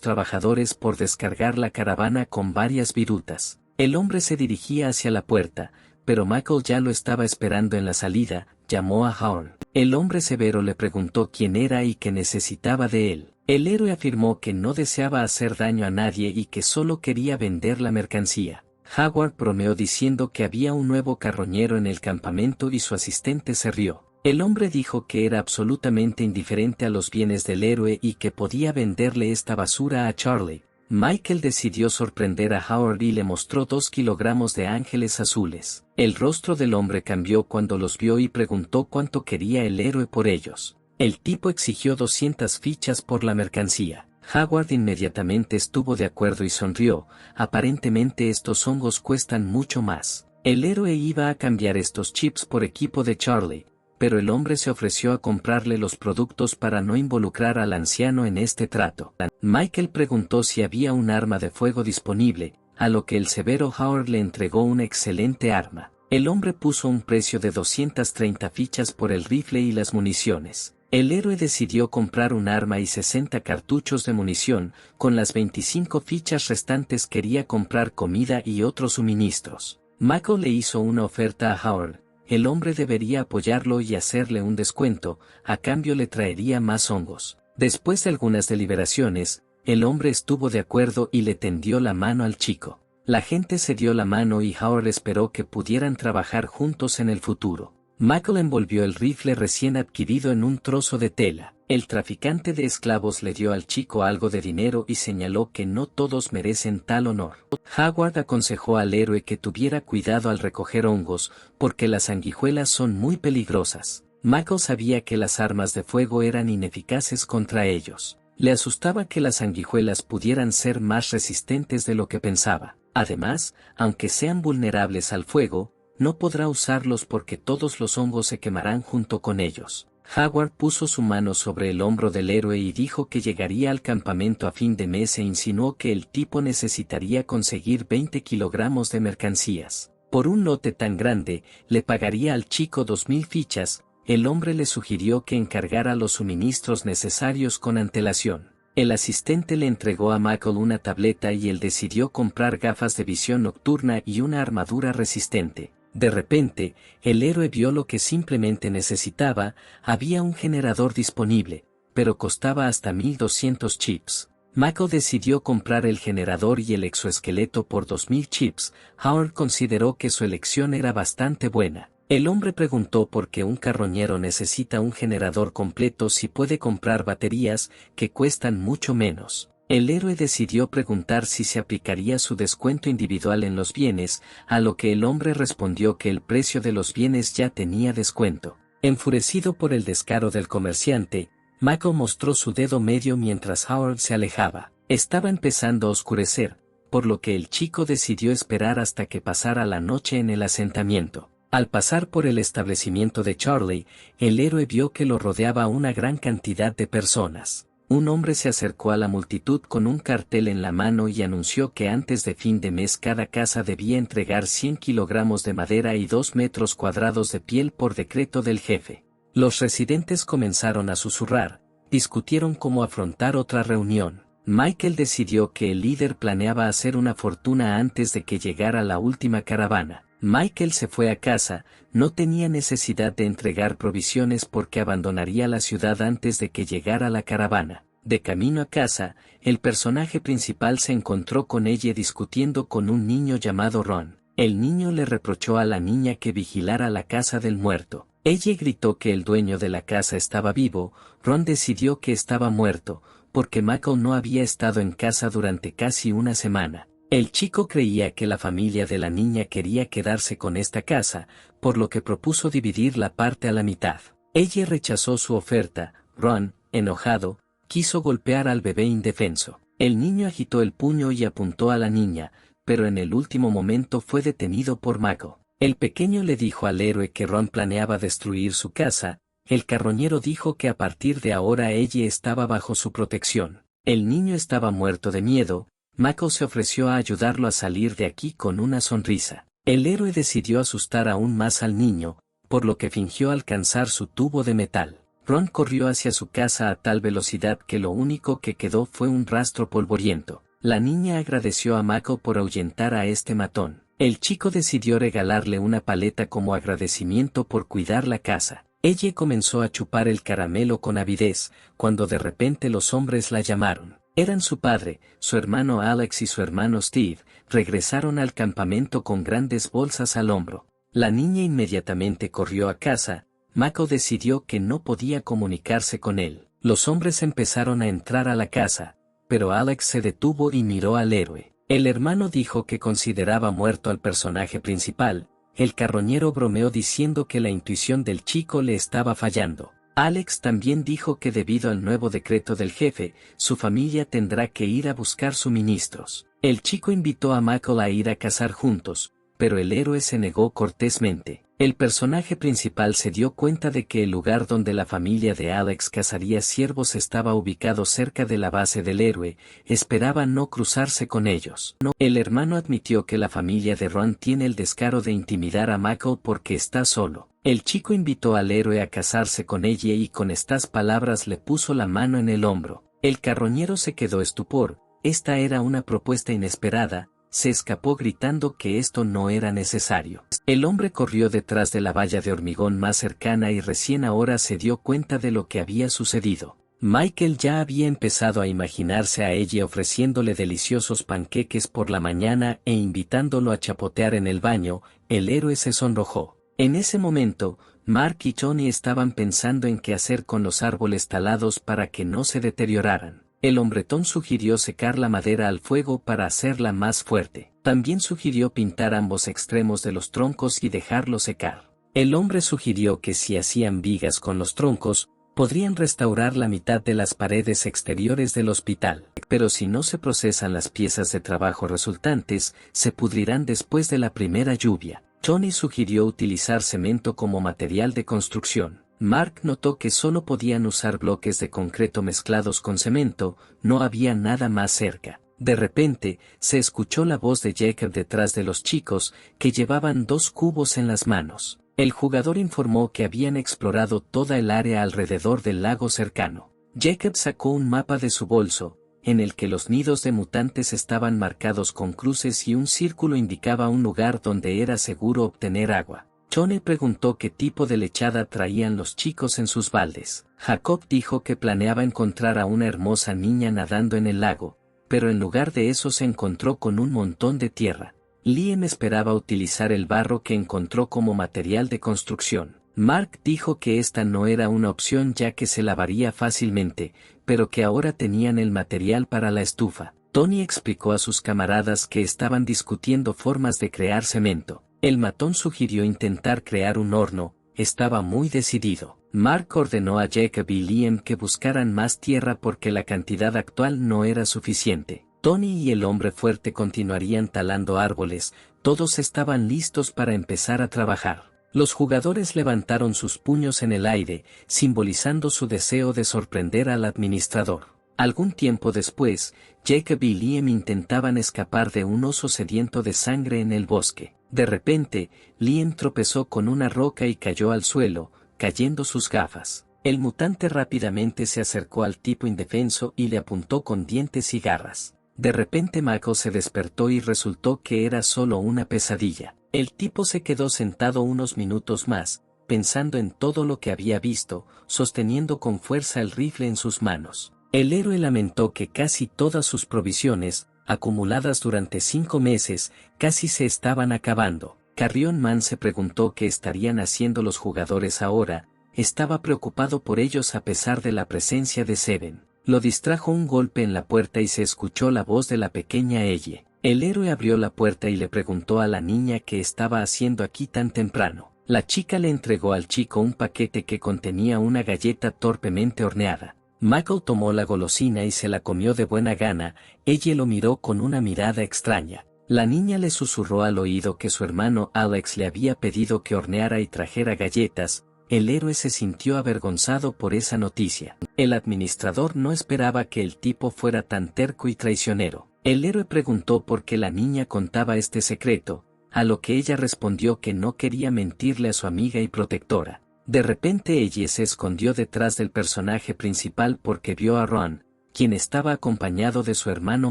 trabajadores por descargar la caravana con varias virutas. El hombre se dirigía hacia la puerta, pero Michael ya lo estaba esperando en la salida. Llamó a Haorn. El hombre severo le preguntó quién era y qué necesitaba de él. El héroe afirmó que no deseaba hacer daño a nadie y que solo quería vender la mercancía. Howard bromeó diciendo que había un nuevo carroñero en el campamento y su asistente se rió. El hombre dijo que era absolutamente indiferente a los bienes del héroe y que podía venderle esta basura a Charlie. Michael decidió sorprender a Howard y le mostró 2 kilogramos de ángeles azules. El rostro del hombre cambió cuando los vio y preguntó cuánto quería el héroe por ellos. El tipo exigió 200 fichas por la mercancía. Howard inmediatamente estuvo de acuerdo y sonrió. Aparentemente estos hongos cuestan mucho más. El héroe iba a cambiar estos chips por equipo de Charlie, pero el hombre se ofreció a comprarle los productos para no involucrar al anciano en este trato. Michael preguntó si había un arma de fuego disponible, a lo que el severo Howard le entregó una excelente arma. El hombre puso un precio de 230 fichas por el rifle y las municiones. El héroe decidió comprar un arma y 60 cartuchos de munición. Con las 25 fichas restantes quería comprar comida y otros suministros. Michael le hizo una oferta a Howard. El hombre debería apoyarlo y hacerle un descuento, a cambio le traería más hongos. Después de algunas deliberaciones, el hombre estuvo de acuerdo y le tendió la mano al chico. La gente se dio la mano y Howard esperó que pudieran trabajar juntos en el futuro. Michael envolvió el rifle recién adquirido en un trozo de tela. El traficante de esclavos le dio al chico algo de dinero y señaló que no todos merecen tal honor. Howard aconsejó al héroe que tuviera cuidado al recoger hongos, porque las sanguijuelas son muy peligrosas. Michael sabía que las armas de fuego eran ineficaces contra ellos. Le asustaba que las sanguijuelas pudieran ser más resistentes de lo que pensaba. Además, aunque sean vulnerables al fuego, no podrá usarlos porque todos los hongos se quemarán junto con ellos. Howard puso su mano sobre el hombro del héroe y dijo que llegaría al campamento a fin de mes e insinuó que el tipo necesitaría conseguir 20 kilogramos de mercancías. Por un lote tan grande, le pagaría al chico 2000 fichas. El hombre le sugirió que encargara los suministros necesarios con antelación. El asistente le entregó a Michael una tableta y él decidió comprar gafas de visión nocturna y una armadura resistente. De repente, el héroe vio lo que simplemente necesitaba. Había un generador disponible, pero costaba hasta 1200 chips. Michael decidió comprar el generador y el exoesqueleto por 2000 chips. Howard consideró que su elección era bastante buena. El hombre preguntó por qué un carroñero necesita un generador completo si puede comprar baterías, que cuestan mucho menos. El héroe decidió preguntar si se aplicaría su descuento individual en los bienes, a lo que el hombre respondió que el precio de los bienes ya tenía descuento. Enfurecido por el descaro del comerciante, Michael mostró su dedo medio mientras Howard se alejaba. Estaba empezando a oscurecer, por lo que el chico decidió esperar hasta que pasara la noche en el asentamiento. Al pasar por el establecimiento de Charlie, el héroe vio que lo rodeaba una gran cantidad de personas. Un hombre se acercó a la multitud con un cartel en la mano y anunció que antes de fin de mes cada casa debía entregar 100 kilogramos de madera y 2 metros cuadrados de piel por decreto del jefe. Los residentes comenzaron a susurrar, discutieron cómo afrontar otra reunión. Michael decidió que el líder planeaba hacer una fortuna antes de que llegara la última caravana. Michael se fue a casa, no tenía necesidad de entregar provisiones porque abandonaría la ciudad antes de que llegara la caravana. De camino a casa, el personaje principal se encontró con ella discutiendo con un niño llamado Ron. El niño le reprochó a la niña que vigilara la casa del muerto. Ella gritó que el dueño de la casa estaba vivo. Ron decidió que estaba muerto, porque Michael no había estado en casa durante casi una semana. El chico creía que la familia de la niña quería quedarse con esta casa, por lo que propuso dividir la parte a la mitad. Ella rechazó su oferta. Ron, enojado, quiso golpear al bebé indefenso. El niño agitó el puño y apuntó a la niña, pero en el último momento fue detenido por Michael. El pequeño le dijo al héroe que Ron planeaba destruir su casa, el carroñero dijo que a partir de ahora ella estaba bajo su protección. El niño estaba muerto de miedo. Michael se ofreció a ayudarlo a salir de aquí con una sonrisa. El héroe decidió asustar aún más al niño, por lo que fingió alcanzar su tubo de metal. Ron corrió hacia su casa a tal velocidad que lo único que quedó fue un rastro polvoriento. La niña agradeció a Michael por ahuyentar a este matón. El chico decidió regalarle una paleta como agradecimiento por cuidar la casa. Ella comenzó a chupar el caramelo con avidez, cuando de repente los hombres la llamaron. Eran su padre, su hermano Alex y su hermano Steve. Regresaron al campamento con grandes bolsas al hombro. La niña inmediatamente corrió a casa. Michael decidió que no podía comunicarse con él. Los hombres empezaron a entrar a la casa, pero Alex se detuvo y miró al héroe. El hermano dijo que consideraba muerto al personaje principal. El carroñero bromeó diciendo que la intuición del chico le estaba fallando. Alex también dijo que debido al nuevo decreto del jefe, su familia tendrá que ir a buscar suministros. El chico invitó a Michael a ir a cazar juntos, pero el héroe se negó cortésmente. El personaje principal se dio cuenta de que el lugar donde la familia de Alex cazaría ciervos estaba ubicado cerca de la base del héroe. Esperaba no cruzarse con ellos. El hermano admitió que la familia de Ron tiene el descaro de intimidar a Michael porque está solo. El chico invitó al héroe a casarse con ella y con estas palabras le puso la mano en el hombro. El carroñero se quedó estupor. Esta era una propuesta inesperada. Se escapó gritando que esto no era necesario. El hombre corrió detrás de la valla de hormigón más cercana y recién ahora se dio cuenta de lo que había sucedido. Michael ya había empezado a imaginarse a ella ofreciéndole deliciosos panqueques por la mañana e invitándolo a chapotear en el baño. El héroe se sonrojó. En ese momento, Mark y Tony estaban pensando en qué hacer con los árboles talados para que no se deterioraran. El hombretón sugirió secar la madera al fuego para hacerla más fuerte. También sugirió pintar ambos extremos de los troncos y dejarlos secar. El hombre sugirió que si hacían vigas con los troncos, podrían restaurar la mitad de las paredes exteriores del hospital. Pero si no se procesan las piezas de trabajo resultantes, se pudrirán después de la primera lluvia. Tony sugirió utilizar cemento como material de construcción. Mark notó que solo podían usar bloques de concreto mezclados con cemento, no había nada más cerca. De repente, se escuchó la voz de Jacob detrás de los chicos, que llevaban 2 cubos en las manos. El jugador informó que habían explorado toda el área alrededor del lago cercano. Jacob sacó un mapa de su bolso, en el que los nidos de mutantes estaban marcados con cruces y un círculo indicaba un lugar donde era seguro obtener agua. Tony preguntó qué tipo de lechada traían los chicos en sus baldes. Jacob dijo que planeaba encontrar a una hermosa niña nadando en el lago, pero en lugar de eso se encontró con un montón de tierra. Liam esperaba utilizar el barro que encontró como material de construcción. Mark dijo que esta no era una opción ya que se lavaría fácilmente, pero que ahora tenían el material para la estufa. Tony explicó a sus camaradas que estaban discutiendo formas de crear cemento. El matón sugirió intentar crear un horno, estaba muy decidido. Mark ordenó a Jacob y Liam que buscaran más tierra porque la cantidad actual no era suficiente. Tony y el hombre fuerte continuarían talando árboles, todos estaban listos para empezar a trabajar. Los jugadores levantaron sus puños en el aire, simbolizando su deseo de sorprender al administrador. Algún tiempo después, Jacob y Liam intentaban escapar de un oso sediento de sangre en el bosque. De repente, Liam tropezó con una roca y cayó al suelo, cayendo sus gafas. El mutante rápidamente se acercó al tipo indefenso y le apuntó con dientes y garras. De repente Michael se despertó y resultó que era solo una pesadilla. El tipo se quedó sentado unos minutos más, pensando en todo lo que había visto, sosteniendo con fuerza el rifle en sus manos. El héroe lamentó que casi todas sus provisiones, acumuladas durante 5 meses, casi se estaban acabando. Carrion Man se preguntó qué estarían haciendo los jugadores ahora, estaba preocupado por ellos a pesar de la presencia de Seven. Lo distrajo un golpe en la puerta y se escuchó la voz de la pequeña Elle. El héroe abrió la puerta y le preguntó a la niña qué estaba haciendo aquí tan temprano. La chica le entregó al chico un paquete que contenía una galleta torpemente horneada. Michael tomó la golosina y se la comió de buena gana. Ella lo miró con una mirada extraña. La niña le susurró al oído que su hermano Alex le había pedido que horneara y trajera galletas. el héroe se sintió avergonzado por esa noticia. El administrador no esperaba que el tipo fuera tan terco y traicionero. El héroe preguntó por qué la niña contaba este secreto, a lo que ella respondió que no quería mentirle a su amiga y protectora. De repente ella se escondió detrás del personaje principal porque vio a Ron, quien estaba acompañado de su hermano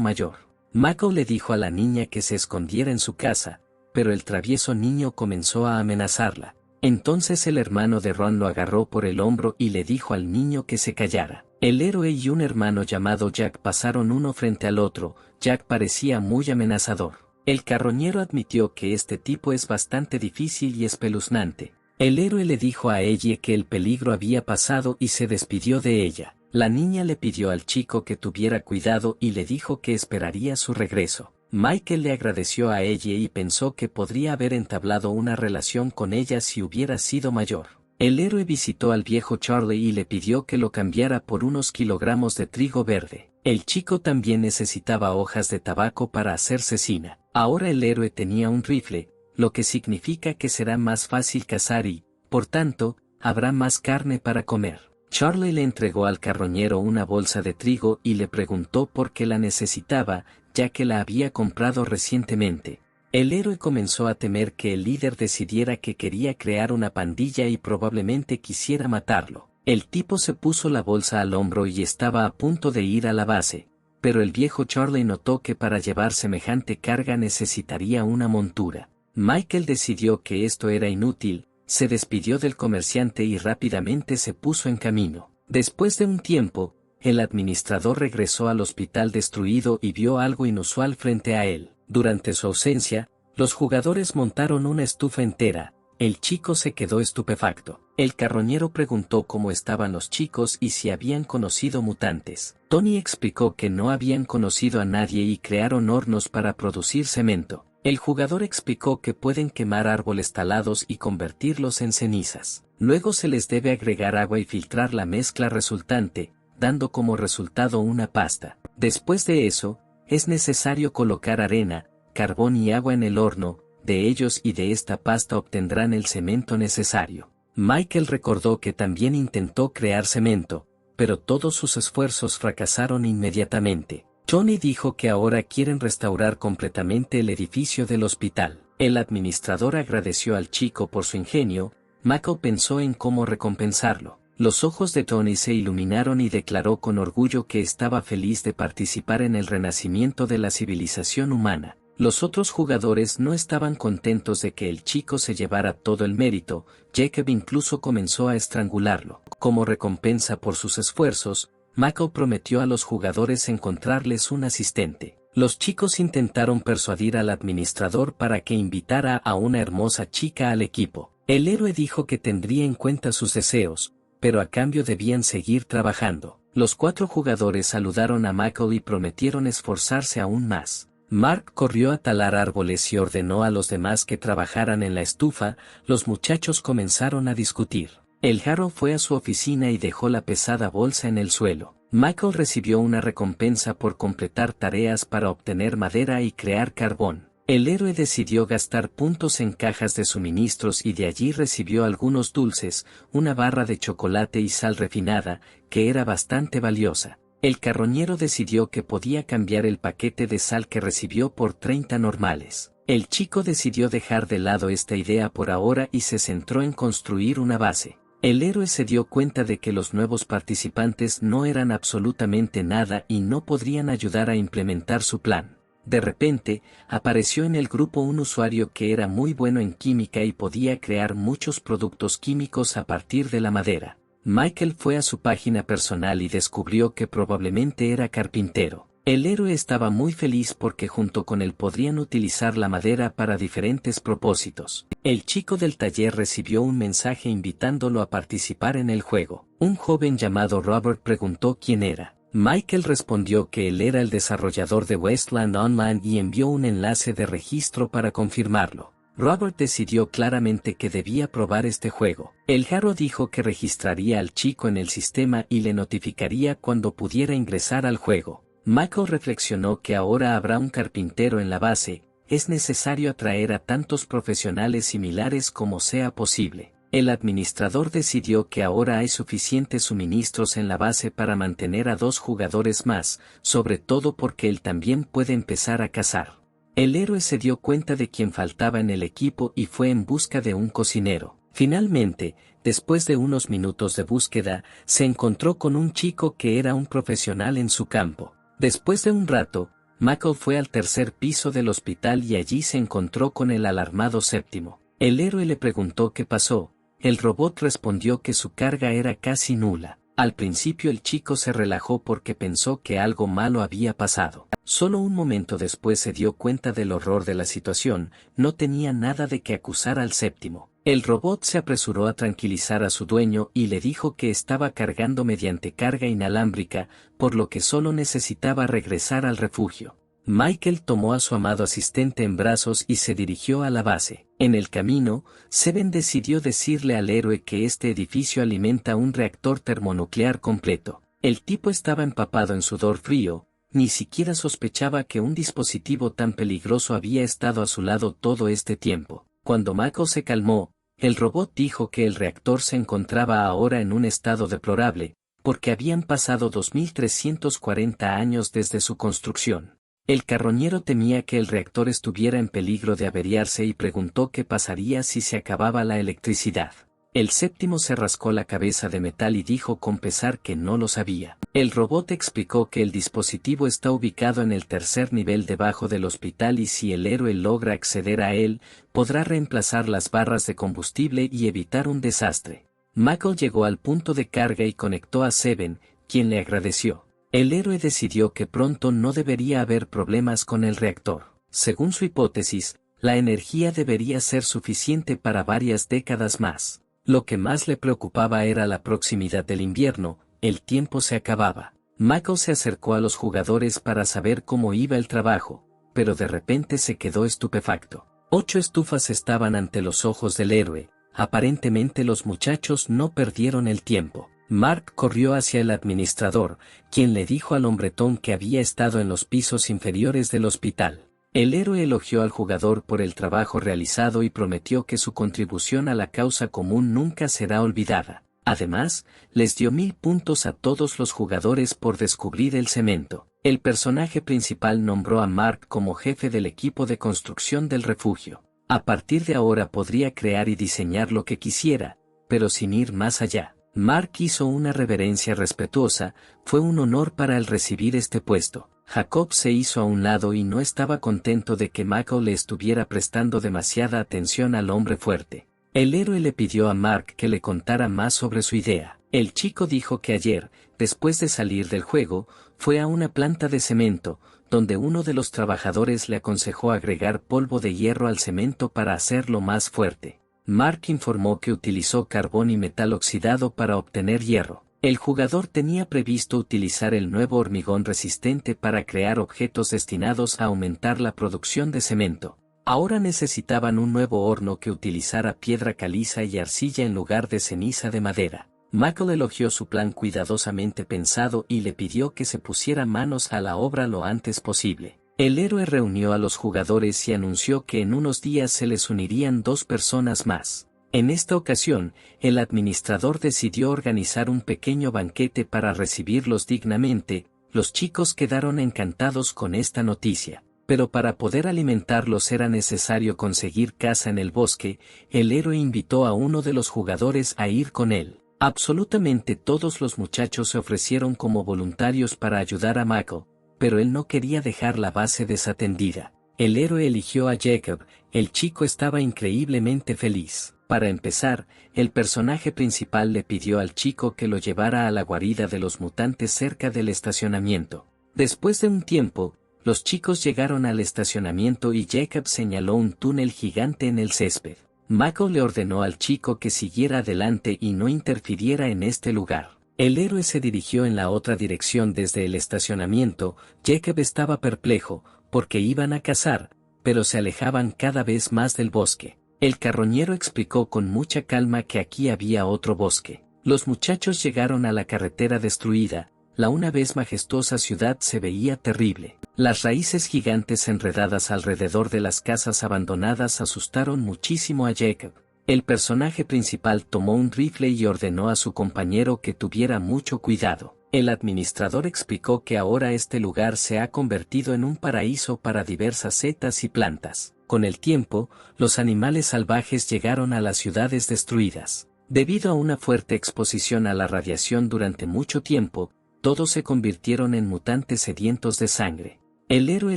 mayor. Michael le dijo a la niña que se escondiera en su casa, pero el travieso niño comenzó a amenazarla. Entonces el hermano de Ron lo agarró por el hombro y le dijo al niño que se callara. El héroe y un hermano llamado Jack pasaron uno frente al otro. Jack parecía muy amenazador. El carroñero admitió que este tipo es bastante difícil y espeluznante. El héroe le dijo a Ellie que el peligro había pasado y se despidió de ella. La niña le pidió al chico que tuviera cuidado y le dijo que esperaría su regreso. Michael le agradeció a Ellie y pensó que podría haber entablado una relación con ella si hubiera sido mayor. El héroe visitó al viejo Charlie y le pidió que lo cambiara por unos kilogramos de trigo verde. El chico también necesitaba hojas de tabaco para hacer cecina. Ahora el héroe tenía un rifle, lo que significa que será más fácil cazar y, por tanto, habrá más carne para comer. Charlie le entregó al carroñero una bolsa de trigo y le preguntó por qué la necesitaba, ya que la había comprado recientemente. El héroe comenzó a temer que el líder decidiera que quería crear una pandilla y probablemente quisiera matarlo. El tipo se puso la bolsa al hombro y estaba a punto de ir a la base, pero el viejo Charlie notó que para llevar semejante carga necesitaría una montura. Michael decidió que esto era inútil, se despidió del comerciante y rápidamente se puso en camino. Después de un tiempo, el administrador regresó al hospital destruido y vio algo inusual frente a él. Durante su ausencia, los jugadores montaron una estufa entera. El chico se quedó estupefacto. El carroñero preguntó cómo estaban los chicos y si habían conocido mutantes. Tony explicó que no habían conocido a nadie y crearon hornos para producir cemento. El jugador explicó que pueden quemar árboles talados y convertirlos en cenizas. Luego se les debe agregar agua y filtrar la mezcla resultante, dando como resultado una pasta. Después de eso, es necesario colocar arena, carbón y agua en el horno. De ellos y de esta pasta obtendrán el cemento necesario. Michael recordó que también intentó crear cemento, pero todos sus esfuerzos fracasaron inmediatamente. Tony dijo que ahora quieren restaurar completamente el edificio del hospital. El administrador agradeció al chico por su ingenio. Michael pensó en cómo recompensarlo. Los ojos de Tony se iluminaron y declaró con orgullo que estaba feliz de participar en el renacimiento de la civilización humana. Los otros jugadores no estaban contentos de que el chico se llevara todo el mérito. Jacob incluso comenzó a estrangularlo. Como recompensa por sus esfuerzos, Michael prometió a los jugadores encontrarles un asistente. Los chicos intentaron persuadir al administrador para que invitara a una hermosa chica al equipo. El héroe dijo que tendría en cuenta sus deseos, pero a cambio debían seguir trabajando. Los 4 jugadores saludaron a Michael y prometieron esforzarse aún más. Mark corrió a talar árboles y ordenó a los demás que trabajaran en la estufa. Los muchachos comenzaron a discutir. El jarro fue a su oficina y dejó la pesada bolsa en el suelo. Michael recibió una recompensa por completar tareas para obtener madera y crear carbón. El héroe decidió gastar puntos en cajas de suministros y de allí recibió algunos dulces, una barra de chocolate y sal refinada, que era bastante valiosa. El carroñero decidió que podía cambiar el paquete de sal que recibió por 30 normales. El chico decidió dejar de lado esta idea por ahora y se centró en construir una base. El héroe se dio cuenta de que los nuevos participantes no eran absolutamente nada y no podrían ayudar a implementar su plan. De repente, apareció en el grupo un usuario que era muy bueno en química y podía crear muchos productos químicos a partir de la madera. Michael fue a su página personal y descubrió que probablemente era carpintero. El héroe estaba muy feliz porque junto con él podrían utilizar la madera para diferentes propósitos. El chico del taller recibió un mensaje invitándolo a participar en el juego. Un joven llamado Robert preguntó quién era. Michael respondió que él era el desarrollador de Wasteland Online y envió un enlace de registro para confirmarlo. Robert decidió claramente que debía probar este juego. El jarro dijo que registraría al chico en el sistema y le notificaría cuando pudiera ingresar al juego. Michael reflexionó que ahora habrá un carpintero en la base, es necesario atraer a tantos profesionales similares como sea posible. El administrador decidió que ahora hay suficientes suministros en la base para mantener a 2 jugadores más, sobre todo porque él también puede empezar a cazar. El héroe se dio cuenta de quién faltaba en el equipo y fue en busca de un cocinero. Finalmente, después de unos minutos de búsqueda, se encontró con un chico que era un profesional en su campo. Después de un rato, Michael fue al tercer piso del hospital y allí se encontró con el alarmado séptimo. El héroe le preguntó qué pasó. El robot respondió que su carga era casi nula. Al principio el chico se relajó porque pensó que algo malo había pasado. Solo un momento después se dio cuenta del horror de la situación, no tenía nada de qué acusar al séptimo. El robot se apresuró a tranquilizar a su dueño y le dijo que estaba cargando mediante carga inalámbrica, por lo que solo necesitaba regresar al refugio. Michael tomó a su amado asistente en brazos y se dirigió a la base. En el camino, Seven decidió decirle al héroe que este edificio alimenta un reactor termonuclear completo. El tipo estaba empapado en sudor frío, ni siquiera sospechaba que un dispositivo tan peligroso había estado a su lado todo este tiempo. Cuando Michael se calmó, el robot dijo que el reactor se encontraba ahora en un estado deplorable, porque habían pasado 2340 años desde su construcción. El carroñero temía que el reactor estuviera en peligro de averiarse y preguntó qué pasaría si se acababa la electricidad. El séptimo se rascó la cabeza de metal y dijo con pesar que no lo sabía. El robot explicó que el dispositivo está ubicado en el tercer nivel debajo del hospital y si el héroe logra acceder a él, podrá reemplazar las barras de combustible y evitar un desastre. Michael llegó al punto de carga y conectó a Seven, quien le agradeció. El héroe decidió que pronto no debería haber problemas con el reactor. Según su hipótesis, la energía debería ser suficiente para varias décadas más. Lo que más le preocupaba era la proximidad del invierno, el tiempo se acababa. Michael se acercó a los jugadores para saber cómo iba el trabajo, pero de repente se quedó estupefacto. 8 estufas estaban ante los ojos del héroe, aparentemente los muchachos no perdieron el tiempo. Mark corrió hacia el administrador, quien le dijo al hombretón que había estado en los pisos inferiores del hospital. El héroe elogió al jugador por el trabajo realizado y prometió que su contribución a la causa común nunca será olvidada. Además, les dio 1000 puntos a todos los jugadores por descubrir el cemento. El personaje principal nombró a Mark como jefe del equipo de construcción del refugio. A partir de ahora podría crear y diseñar lo que quisiera, pero sin ir más allá. Mark hizo una reverencia respetuosa, fue un honor para él recibir este puesto. Jacob se hizo a un lado y no estaba contento de que Michael le estuviera prestando demasiada atención al hombre fuerte. El héroe le pidió a Mark que le contara más sobre su idea. El chico dijo que ayer, después de salir del juego, fue a una planta de cemento, donde uno de los trabajadores le aconsejó agregar polvo de hierro al cemento para hacerlo más fuerte. Mark informó que utilizó carbón y metal oxidado para obtener hierro. El jugador tenía previsto utilizar el nuevo hormigón resistente para crear objetos destinados a aumentar la producción de cemento. Ahora necesitaban un nuevo horno que utilizara piedra caliza y arcilla en lugar de ceniza de madera. Michael elogió su plan cuidadosamente pensado y le pidió que se pusiera manos a la obra lo antes posible. El héroe reunió a los jugadores y anunció que en unos días se les unirían 2 personas más. En esta ocasión, el administrador decidió organizar un pequeño banquete para recibirlos dignamente. Los chicos quedaron encantados con esta noticia. Pero para poder alimentarlos era necesario conseguir caza en el bosque. El héroe invitó a uno de los jugadores a ir con él. Absolutamente todos los muchachos se ofrecieron como voluntarios para ayudar a Michael, pero él no quería dejar la base desatendida. El héroe eligió a Jacob, el chico estaba increíblemente feliz. Para empezar, el personaje principal le pidió al chico que lo llevara a la guarida de los mutantes cerca del estacionamiento. Después de un tiempo, los chicos llegaron al estacionamiento y Jacob señaló un túnel gigante en el césped. Michael le ordenó al chico que siguiera adelante y no interfiriera en este lugar. El héroe se dirigió en la otra dirección desde el estacionamiento. Jacob estaba perplejo, porque iban a cazar, pero se alejaban cada vez más del bosque. El carroñero explicó con mucha calma que aquí había otro bosque. Los muchachos llegaron a la carretera destruida. La una vez majestuosa ciudad se veía terrible. Las raíces gigantes enredadas alrededor de las casas abandonadas asustaron muchísimo a Jacob. El personaje principal tomó un rifle y ordenó a su compañero que tuviera mucho cuidado. El administrador explicó que ahora este lugar se ha convertido en un paraíso para diversas setas y plantas. Con el tiempo, los animales salvajes llegaron a las ciudades destruidas. Debido a una fuerte exposición a la radiación durante mucho tiempo, todos se convirtieron en mutantes sedientos de sangre. El héroe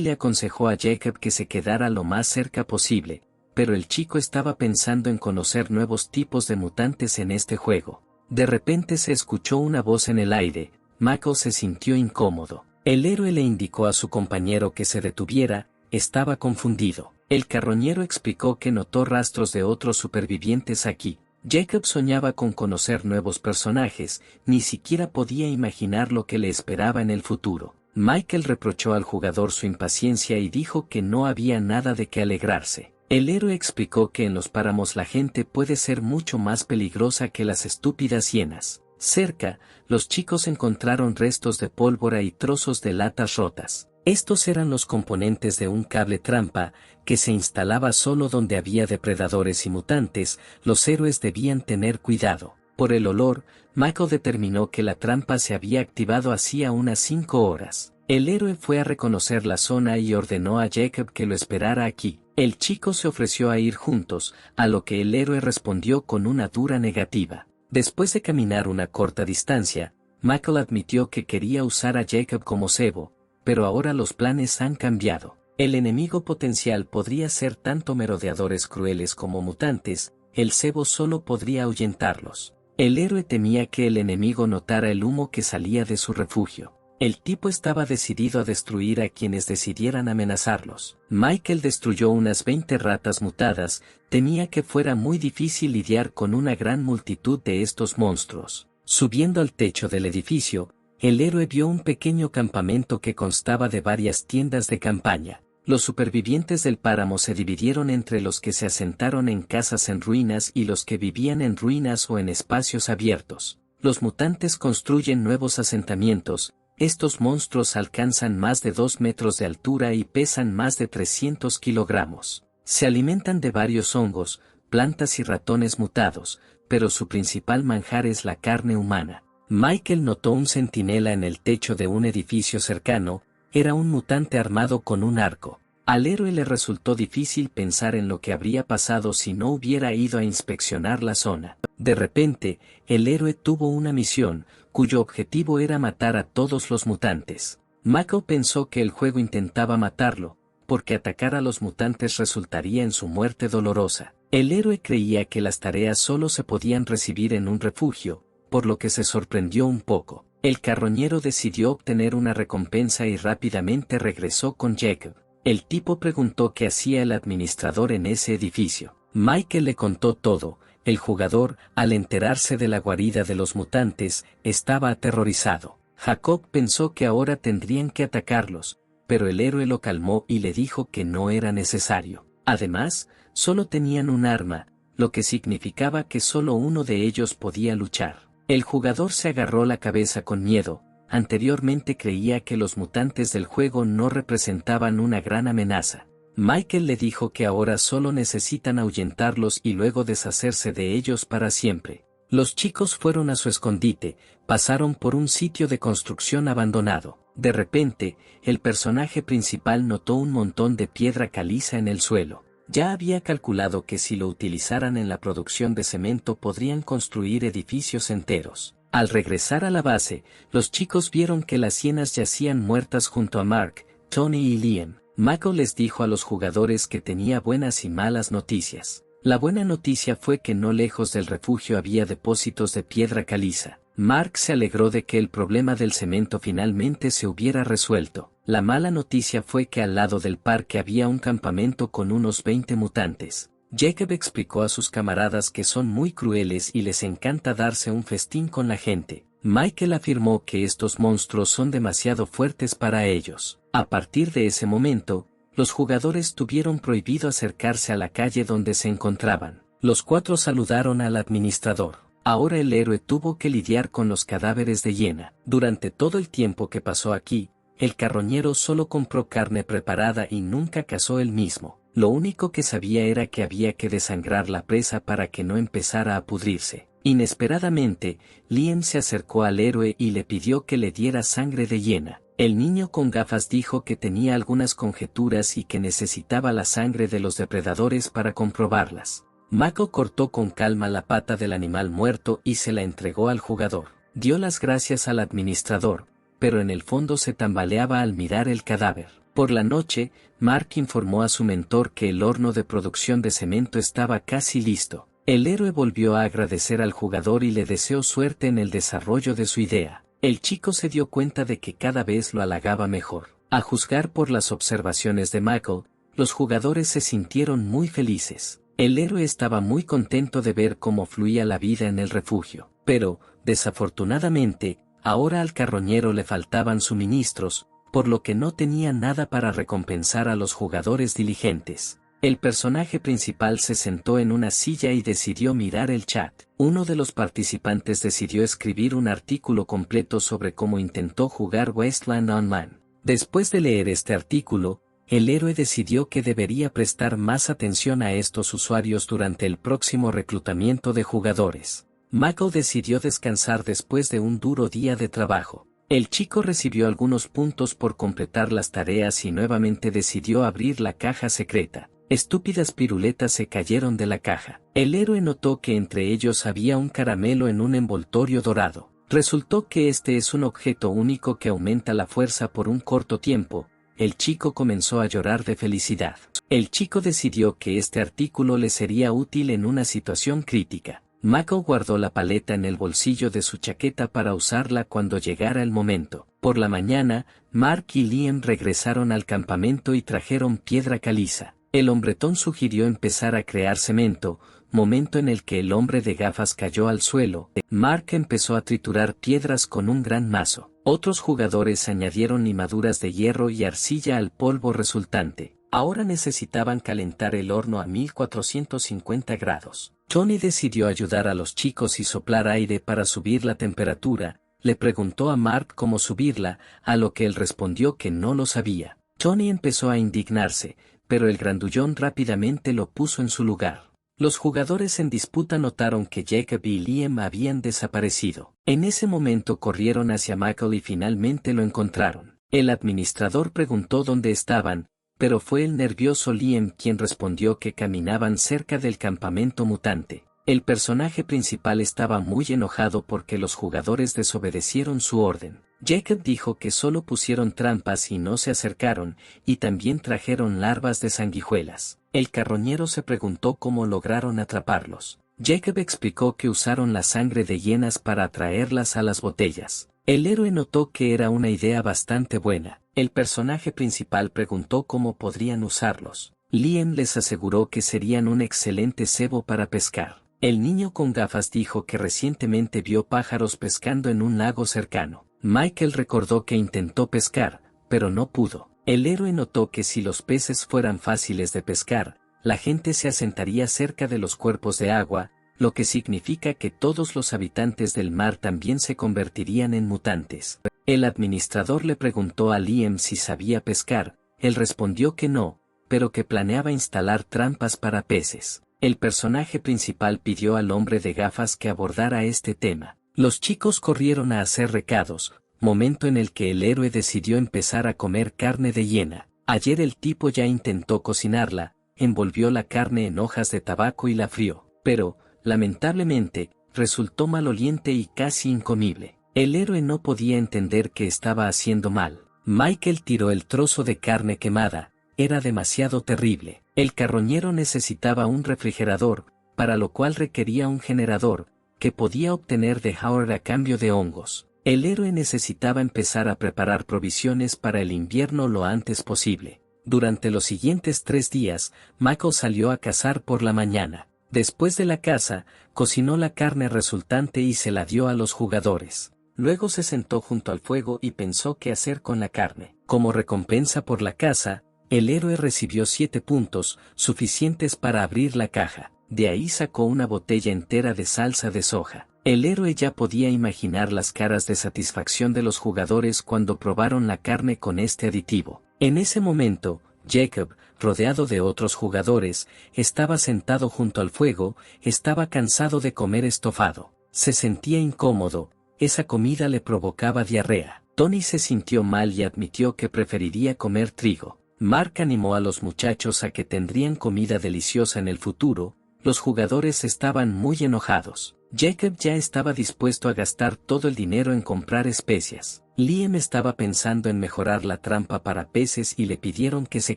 le aconsejó a Jacob que se quedara lo más cerca posible, pero el chico estaba pensando en conocer nuevos tipos de mutantes en este juego. De repente se escuchó una voz en el aire. Michael se sintió incómodo. El héroe le indicó a su compañero que se detuviera, estaba confundido. El carroñero explicó que notó rastros de otros supervivientes aquí. Jacob soñaba con conocer nuevos personajes, ni siquiera podía imaginar lo que le esperaba en el futuro. Michael reprochó al jugador su impaciencia y dijo que no había nada de qué alegrarse. El héroe explicó que en los páramos la gente puede ser mucho más peligrosa que las estúpidas hienas. Cerca, los chicos encontraron restos de pólvora y trozos de latas rotas. Estos eran los componentes de un cable trampa, que se instalaba solo donde había depredadores y mutantes. Los héroes debían tener cuidado. Por el olor, Michael determinó que la trampa se había activado hacía unas 5 horas. El héroe fue a reconocer la zona y ordenó a Jacob que lo esperara aquí. El chico se ofreció a ir juntos, a lo que el héroe respondió con una dura negativa. Después de caminar una corta distancia, Michael admitió que quería usar a Jacob como cebo, pero ahora los planes han cambiado. El enemigo potencial podría ser tanto merodeadores crueles como mutantes, el cebo solo podría ahuyentarlos. El héroe temía que el enemigo notara el humo que salía de su refugio. El tipo estaba decidido a destruir a quienes decidieran amenazarlos. Michael destruyó unas 20 ratas mutadas, temía que fuera muy difícil lidiar con una gran multitud de estos monstruos. Subiendo al techo del edificio, el héroe vio un pequeño campamento que constaba de varias tiendas de campaña. Los supervivientes del páramo se dividieron entre los que se asentaron en casas en ruinas y los que vivían en ruinas o en espacios abiertos. Los mutantes construyen nuevos asentamientos. Estos monstruos alcanzan más de 2 metros de altura y pesan más de 300 kilogramos. Se alimentan de varios hongos, plantas y ratones mutados, pero su principal manjar es la carne humana. Michael notó un centinela en el techo de un edificio cercano. Era un mutante armado con un arco. Al héroe le resultó difícil pensar en lo que habría pasado si no hubiera ido a inspeccionar la zona. De repente, el héroe tuvo una misión, cuyo objetivo era matar a todos los mutantes. Michael pensó que el juego intentaba matarlo, porque atacar a los mutantes resultaría en su muerte dolorosa. El héroe creía que las tareas solo se podían recibir en un refugio, por lo que se sorprendió un poco. El carroñero decidió obtener una recompensa y rápidamente regresó con Jacob. El tipo preguntó qué hacía el administrador en ese edificio. Michael le contó todo. El jugador, al enterarse de la guarida de los mutantes, estaba aterrorizado. Jacob pensó que ahora tendrían que atacarlos, pero el héroe lo calmó y le dijo que no era necesario. Además, solo tenían un arma, lo que significaba que solo uno de ellos podía luchar. El jugador se agarró la cabeza con miedo. Anteriormente creía que los mutantes del juego no representaban una gran amenaza. Michael le dijo que ahora solo necesitan ahuyentarlos y luego deshacerse de ellos para siempre. Los chicos fueron a su escondite, pasaron por un sitio de construcción abandonado. De repente, el personaje principal notó un montón de piedra caliza en el suelo. Ya había calculado que si lo utilizaran en la producción de cemento podrían construir edificios enteros. Al regresar a la base, los chicos vieron que las hienas yacían muertas junto a Mark, Tony y Liam. Michael les dijo a los jugadores que tenía buenas y malas noticias. La buena noticia fue que no lejos del refugio había depósitos de piedra caliza. Mark se alegró de que el problema del cemento finalmente se hubiera resuelto. La mala noticia fue que al lado del parque había un campamento con unos 20 mutantes. Jacob explicó a sus camaradas que son muy crueles y les encanta darse un festín con la gente. Michael afirmó que estos monstruos son demasiado fuertes para ellos. A partir de ese momento, los jugadores tuvieron prohibido acercarse a la calle donde se encontraban. Los 4 saludaron al administrador. Ahora el héroe tuvo que lidiar con los cadáveres de hiena. Durante todo el tiempo que pasó aquí, el carroñero solo compró carne preparada y nunca cazó él mismo. Lo único que sabía era que había que desangrar la presa para que no empezara a pudrirse. Inesperadamente, Liam se acercó al héroe y le pidió que le diera sangre de hiena. El niño con gafas dijo que tenía algunas conjeturas y que necesitaba la sangre de los depredadores para comprobarlas. Mako cortó con calma la pata del animal muerto y se la entregó al jugador. Dio las gracias al administrador, pero en el fondo se tambaleaba al mirar el cadáver. Por la noche, Mark informó a su mentor que el horno de producción de cemento estaba casi listo. El héroe volvió a agradecer al jugador y le deseó suerte en el desarrollo de su idea. El chico se dio cuenta de que cada vez lo halagaba mejor. A juzgar por las observaciones de Michael, los jugadores se sintieron muy felices. El héroe estaba muy contento de ver cómo fluía la vida en el refugio. Pero, desafortunadamente, ahora al carroñero le faltaban suministros, por lo que no tenía nada para recompensar a los jugadores diligentes. El personaje principal se sentó en una silla y decidió mirar el chat. Uno de los participantes decidió escribir un artículo completo sobre cómo intentó jugar Wasteland Online. Después de leer este artículo, el héroe decidió que debería prestar más atención a estos usuarios durante el próximo reclutamiento de jugadores. Michael decidió descansar después de un duro día de trabajo. El chico recibió algunos puntos por completar las tareas y nuevamente decidió abrir la caja secreta. Estúpidas piruletas se cayeron de la caja. El héroe notó que entre ellos había un caramelo en un envoltorio dorado. Resultó que este es un objeto único que aumenta la fuerza por un corto tiempo. El chico comenzó a llorar de felicidad. El chico decidió que este artículo le sería útil en una situación crítica. Mako guardó la paleta en el bolsillo de su chaqueta para usarla cuando llegara el momento. Por la mañana, Mark y Liam regresaron al campamento y trajeron piedra caliza. El hombretón sugirió empezar a crear cemento, momento en el que el hombre de gafas cayó al suelo. Mark empezó a triturar piedras con un gran mazo. Otros jugadores añadieron limaduras de hierro y arcilla al polvo resultante. Ahora necesitaban calentar el horno a 1450 grados. Tony decidió ayudar a los chicos y soplar aire para subir la temperatura. Le preguntó a Mark cómo subirla, a lo que él respondió que no lo sabía. Tony empezó a indignarse, pero el grandullón rápidamente lo puso en su lugar. Los jugadores en disputa notaron que Jacob y Liam habían desaparecido. En ese momento corrieron hacia Michael y finalmente lo encontraron. El administrador preguntó dónde estaban, pero fue el nervioso Liam quien respondió que caminaban cerca del campamento mutante. El personaje principal estaba muy enojado porque los jugadores desobedecieron su orden. Jacob dijo que solo pusieron trampas y no se acercaron, y también trajeron larvas de sanguijuelas. El carroñero se preguntó cómo lograron atraparlos. Jacob explicó que usaron la sangre de hienas para atraerlas a las botellas. El héroe notó que era una idea bastante buena. El personaje principal preguntó cómo podrían usarlos. Liam les aseguró que serían un excelente cebo para pescar. El niño con gafas dijo que recientemente vio pájaros pescando en un lago cercano. Michael recordó que intentó pescar, pero no pudo. El héroe notó que si los peces fueran fáciles de pescar, la gente se asentaría cerca de los cuerpos de agua, lo que significa que todos los habitantes del mar también se convertirían en mutantes. El administrador le preguntó a Liam si sabía pescar, él respondió que no, pero que planeaba instalar trampas para peces. El personaje principal pidió al hombre de gafas que abordara este tema. Los chicos corrieron a hacer recados, momento en el que el héroe decidió empezar a comer carne de hiena. Ayer el tipo ya intentó cocinarla, envolvió la carne en hojas de tabaco y la frió, pero, lamentablemente, resultó maloliente y casi incomible. El héroe no podía entender qué estaba haciendo mal. Michael tiró el trozo de carne quemada, era demasiado terrible. El carroñero necesitaba un refrigerador, para lo cual requería un generador, que podía obtener de Howard a cambio de hongos. El héroe necesitaba empezar a preparar provisiones para el invierno lo antes posible. Durante los siguientes 3 días, Michael salió a cazar por la mañana. Después de la caza, cocinó la carne resultante y se la dio a los jugadores. Luego se sentó junto al fuego y pensó qué hacer con la carne. Como recompensa por la caza, el héroe recibió 7 puntos, suficientes para abrir la caja. De ahí sacó una botella entera de salsa de soja. El héroe ya podía imaginar las caras de satisfacción de los jugadores cuando probaron la carne con este aditivo. En ese momento, Jacob, rodeado de otros jugadores, estaba sentado junto al fuego, estaba cansado de comer estofado. Se sentía incómodo, esa comida le provocaba diarrea. Tony se sintió mal y admitió que preferiría comer trigo. Mark animó a los muchachos a que tendrían comida deliciosa en el futuro. Los jugadores estaban muy enojados. Jacob ya estaba dispuesto a gastar todo el dinero en comprar especias. Liam estaba pensando en mejorar la trampa para peces y le pidieron que se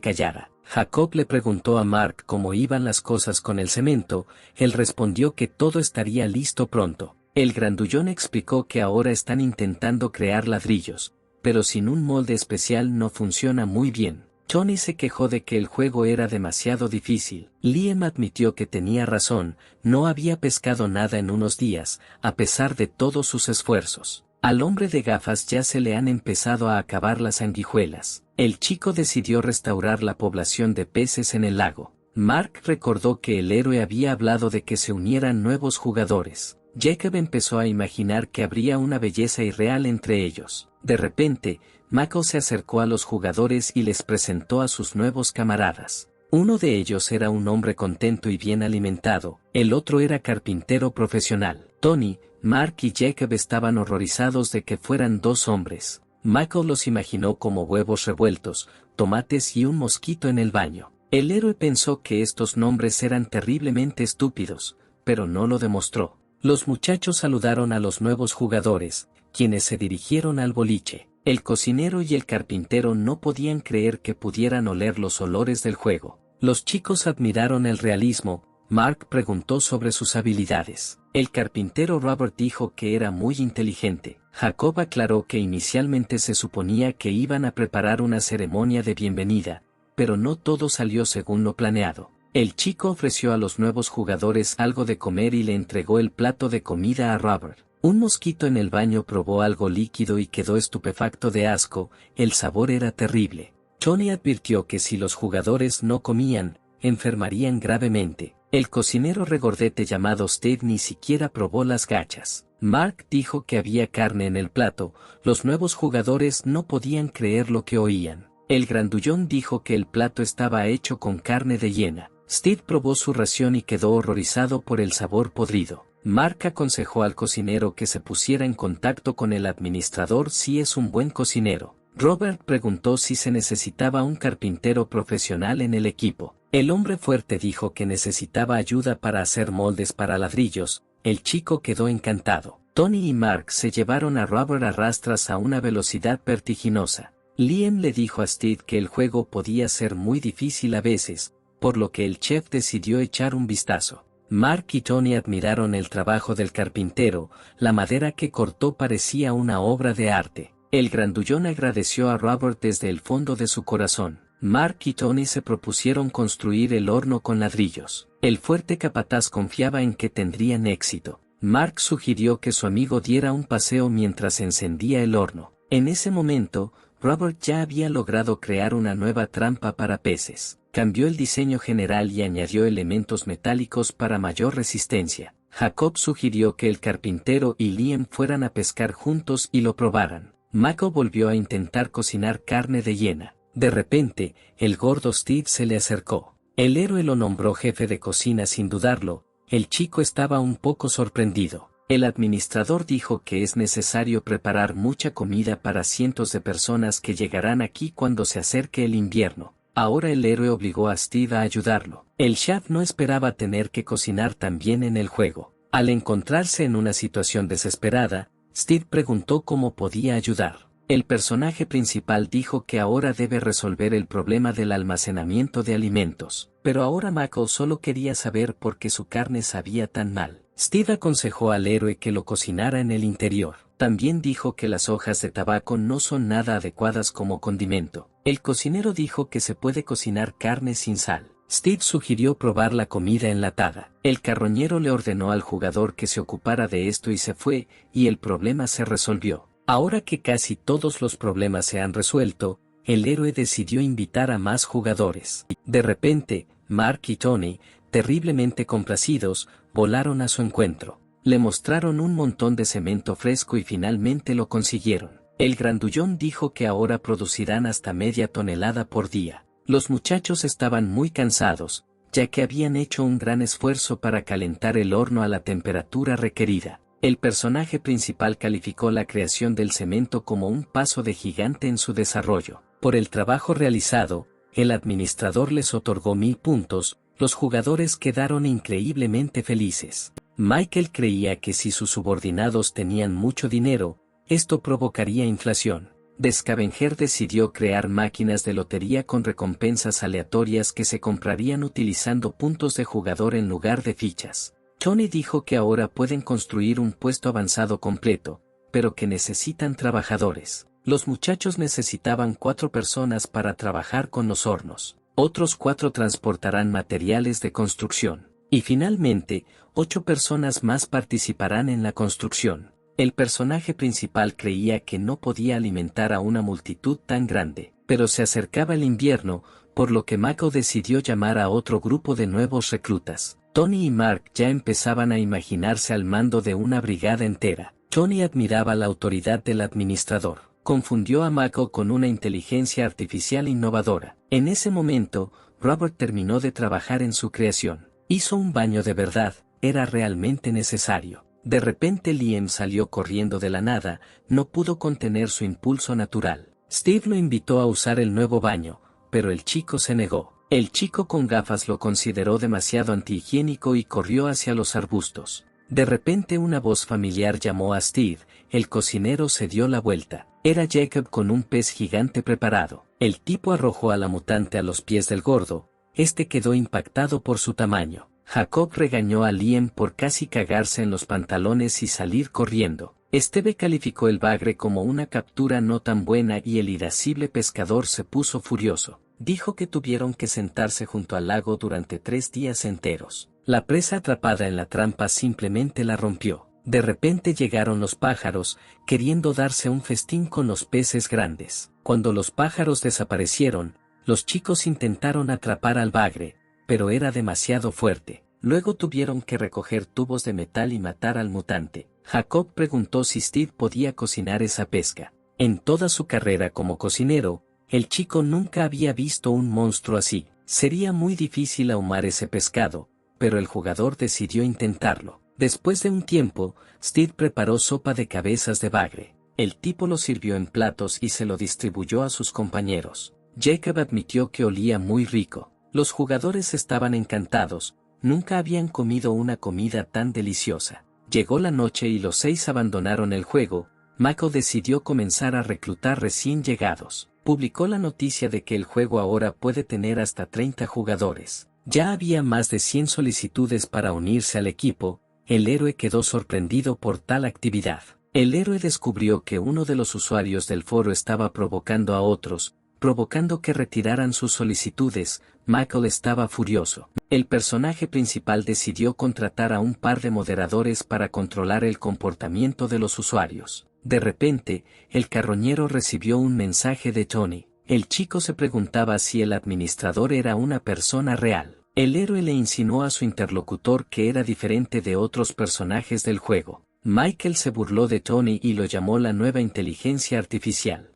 callara. Jacob le preguntó a Mark cómo iban las cosas con el cemento. Él respondió que todo estaría listo pronto. El grandullón explicó que ahora están intentando crear ladrillos, pero sin un molde especial no funciona muy bien. Tony se quejó de que el juego era demasiado difícil. Liam admitió que tenía razón, no había pescado nada en unos días, a pesar de todos sus esfuerzos. Al hombre de gafas ya se le han empezado a acabar las sanguijuelas. El chico decidió restaurar la población de peces en el lago. Mark recordó que el héroe había hablado de que se unieran nuevos jugadores. Jacob empezó a imaginar que habría una belleza irreal entre ellos. De repente, Michael se acercó a los jugadores y les presentó a sus nuevos camaradas. Uno de ellos era un hombre contento y bien alimentado, el otro era carpintero profesional. Tony, Mark y Jacob estaban horrorizados de que fueran dos hombres. Michael los imaginó como huevos revueltos, tomates y un mosquito en el baño. El héroe pensó que estos nombres eran terriblemente estúpidos, pero no lo demostró. Los muchachos saludaron a los nuevos jugadores, quienes se dirigieron al boliche. El cocinero y el carpintero no podían creer que pudieran oler los olores del juego. Los chicos admiraron el realismo. Mark preguntó sobre sus habilidades. El carpintero Robert dijo que era muy inteligente. Jacob aclaró que inicialmente se suponía que iban a preparar una ceremonia de bienvenida, pero no todo salió según lo planeado. El chico ofreció a los nuevos jugadores algo de comer y le entregó el plato de comida a Robert. Un mosquito en el baño probó algo líquido y quedó estupefacto de asco, el sabor era terrible. Tony advirtió que si los jugadores no comían, enfermarían gravemente. El cocinero regordete llamado Steve ni siquiera probó las gachas. Mark dijo que había carne en el plato, los nuevos jugadores no podían creer lo que oían. El grandullón dijo que el plato estaba hecho con carne de hiena. Steve probó su ración y quedó horrorizado por el sabor podrido. Mark aconsejó al cocinero que se pusiera en contacto con el administrador si es un buen cocinero. Robert preguntó si se necesitaba un carpintero profesional en el equipo. El hombre fuerte dijo que necesitaba ayuda para hacer moldes para ladrillos. El chico quedó encantado. Tony y Mark se llevaron a Robert a rastras a una velocidad vertiginosa. Liam le dijo a Steve que el juego podía ser muy difícil a veces, por lo que el chef decidió echar un vistazo. Mark y Tony admiraron el trabajo del carpintero, la madera que cortó parecía una obra de arte. El grandullón agradeció a Robert desde el fondo de su corazón. Mark y Tony se propusieron construir el horno con ladrillos. El fuerte capataz confiaba en que tendrían éxito. Mark sugirió que su amigo diera un paseo mientras encendía el horno. En ese momento, Robert ya había logrado crear una nueva trampa para peces. Cambió el diseño general y añadió elementos metálicos para mayor resistencia. Jacob sugirió que el carpintero y Liam fueran a pescar juntos y lo probaran. Michael volvió a intentar cocinar carne de hiena. De repente, el gordo Steve se le acercó. El héroe lo nombró jefe de cocina sin dudarlo. El chico estaba un poco sorprendido. El administrador dijo que es necesario preparar mucha comida para cientos de personas que llegarán aquí cuando se acerque el invierno. Ahora el héroe obligó a Steve a ayudarlo. El chef no esperaba tener que cocinar también en el juego. Al encontrarse en una situación desesperada, Steve preguntó cómo podía ayudar. El personaje principal dijo que ahora debe resolver el problema del almacenamiento de alimentos, pero ahora Michael solo quería saber por qué su carne sabía tan mal. Steve aconsejó al héroe que lo cocinara en el interior. También dijo que las hojas de tabaco no son nada adecuadas como condimento. El cocinero dijo que se puede cocinar carne sin sal. Steve sugirió probar la comida enlatada. El carroñero le ordenó al jugador que se ocupara de esto y se fue, y el problema se resolvió. Ahora que casi todos los problemas se han resuelto, el héroe decidió invitar a más jugadores. De repente, Mark y Tony, terriblemente complacidos, volaron a su encuentro. Le mostraron un montón de cemento fresco y finalmente lo consiguieron. El grandullón dijo que ahora producirán hasta media tonelada por día. Los muchachos estaban muy cansados, ya que habían hecho un gran esfuerzo para calentar el horno a la temperatura requerida. El personaje principal calificó la creación del cemento como un paso de gigante en su desarrollo. Por el trabajo realizado, el administrador les otorgó 1000 puntos, los jugadores quedaron increíblemente felices. Michael creía que si sus subordinados tenían mucho dinero, esto provocaría inflación. The Scavenger decidió crear máquinas de lotería con recompensas aleatorias que se comprarían utilizando puntos de jugador en lugar de fichas. Tony dijo que ahora pueden construir un puesto avanzado completo, pero que necesitan trabajadores. Los muchachos necesitaban 4 personas para trabajar con los hornos. Otros 4 transportarán materiales de construcción. Y finalmente, 8 personas más participarán en la construcción. El personaje principal creía que no podía alimentar a una multitud tan grande, pero se acercaba el invierno, por lo que Mako decidió llamar a otro grupo de nuevos reclutas. Tony y Mark ya empezaban a imaginarse al mando de una brigada entera. Tony admiraba la autoridad del administrador. Confundió a Mako con una inteligencia artificial innovadora. En ese momento, Robert terminó de trabajar en su creación. Hizo un baño de verdad, era realmente necesario. De repente Liam salió corriendo de la nada, no pudo contener su impulso natural. Steve lo invitó a usar el nuevo baño, pero el chico se negó. El chico con gafas lo consideró demasiado antihigiénico y corrió hacia los arbustos. De repente una voz familiar llamó a Steve, el cocinero se dio la vuelta. Era Jacob con un pez gigante preparado. El tipo arrojó a la mutante a los pies del gordo, este quedó impactado por su tamaño. Jacob regañó a Liam por casi cagarse en los pantalones y salir corriendo. Steve calificó el bagre como una captura no tan buena y el irascible pescador se puso furioso. Dijo que tuvieron que sentarse junto al lago durante 3 días enteros. La presa atrapada en la trampa simplemente la rompió. De repente llegaron los pájaros, queriendo darse un festín con los peces grandes. Cuando los pájaros desaparecieron, los chicos intentaron atrapar al bagre, pero era demasiado fuerte. Luego tuvieron que recoger tubos de metal y matar al mutante. Jacob preguntó si Steve podía cocinar esa pesca. En toda su carrera como cocinero, el chico nunca había visto un monstruo así. Sería muy difícil ahumar ese pescado, pero el jugador decidió intentarlo. Después de un tiempo, Steve preparó sopa de cabezas de bagre. El tipo lo sirvió en platos y se lo distribuyó a sus compañeros. Jacob admitió que olía muy rico. Los jugadores estaban encantados, nunca habían comido una comida tan deliciosa. Llegó la noche y los 6 abandonaron el juego. Mako decidió comenzar a reclutar recién llegados. Publicó la noticia de que el juego ahora puede tener hasta 30 jugadores. Ya había más de 100 solicitudes para unirse al equipo. El héroe quedó sorprendido por tal actividad. El héroe descubrió que uno de los usuarios del foro estaba provocando a otros, provocando que retiraran sus solicitudes. Michael estaba furioso. El personaje principal decidió contratar a un par de moderadores para controlar el comportamiento de los usuarios. De repente, el carroñero recibió un mensaje de Tony. El chico se preguntaba si el administrador era una persona real. El héroe le insinuó a su interlocutor que era diferente de otros personajes del juego. Michael se burló de Tony y lo llamó la nueva inteligencia artificial.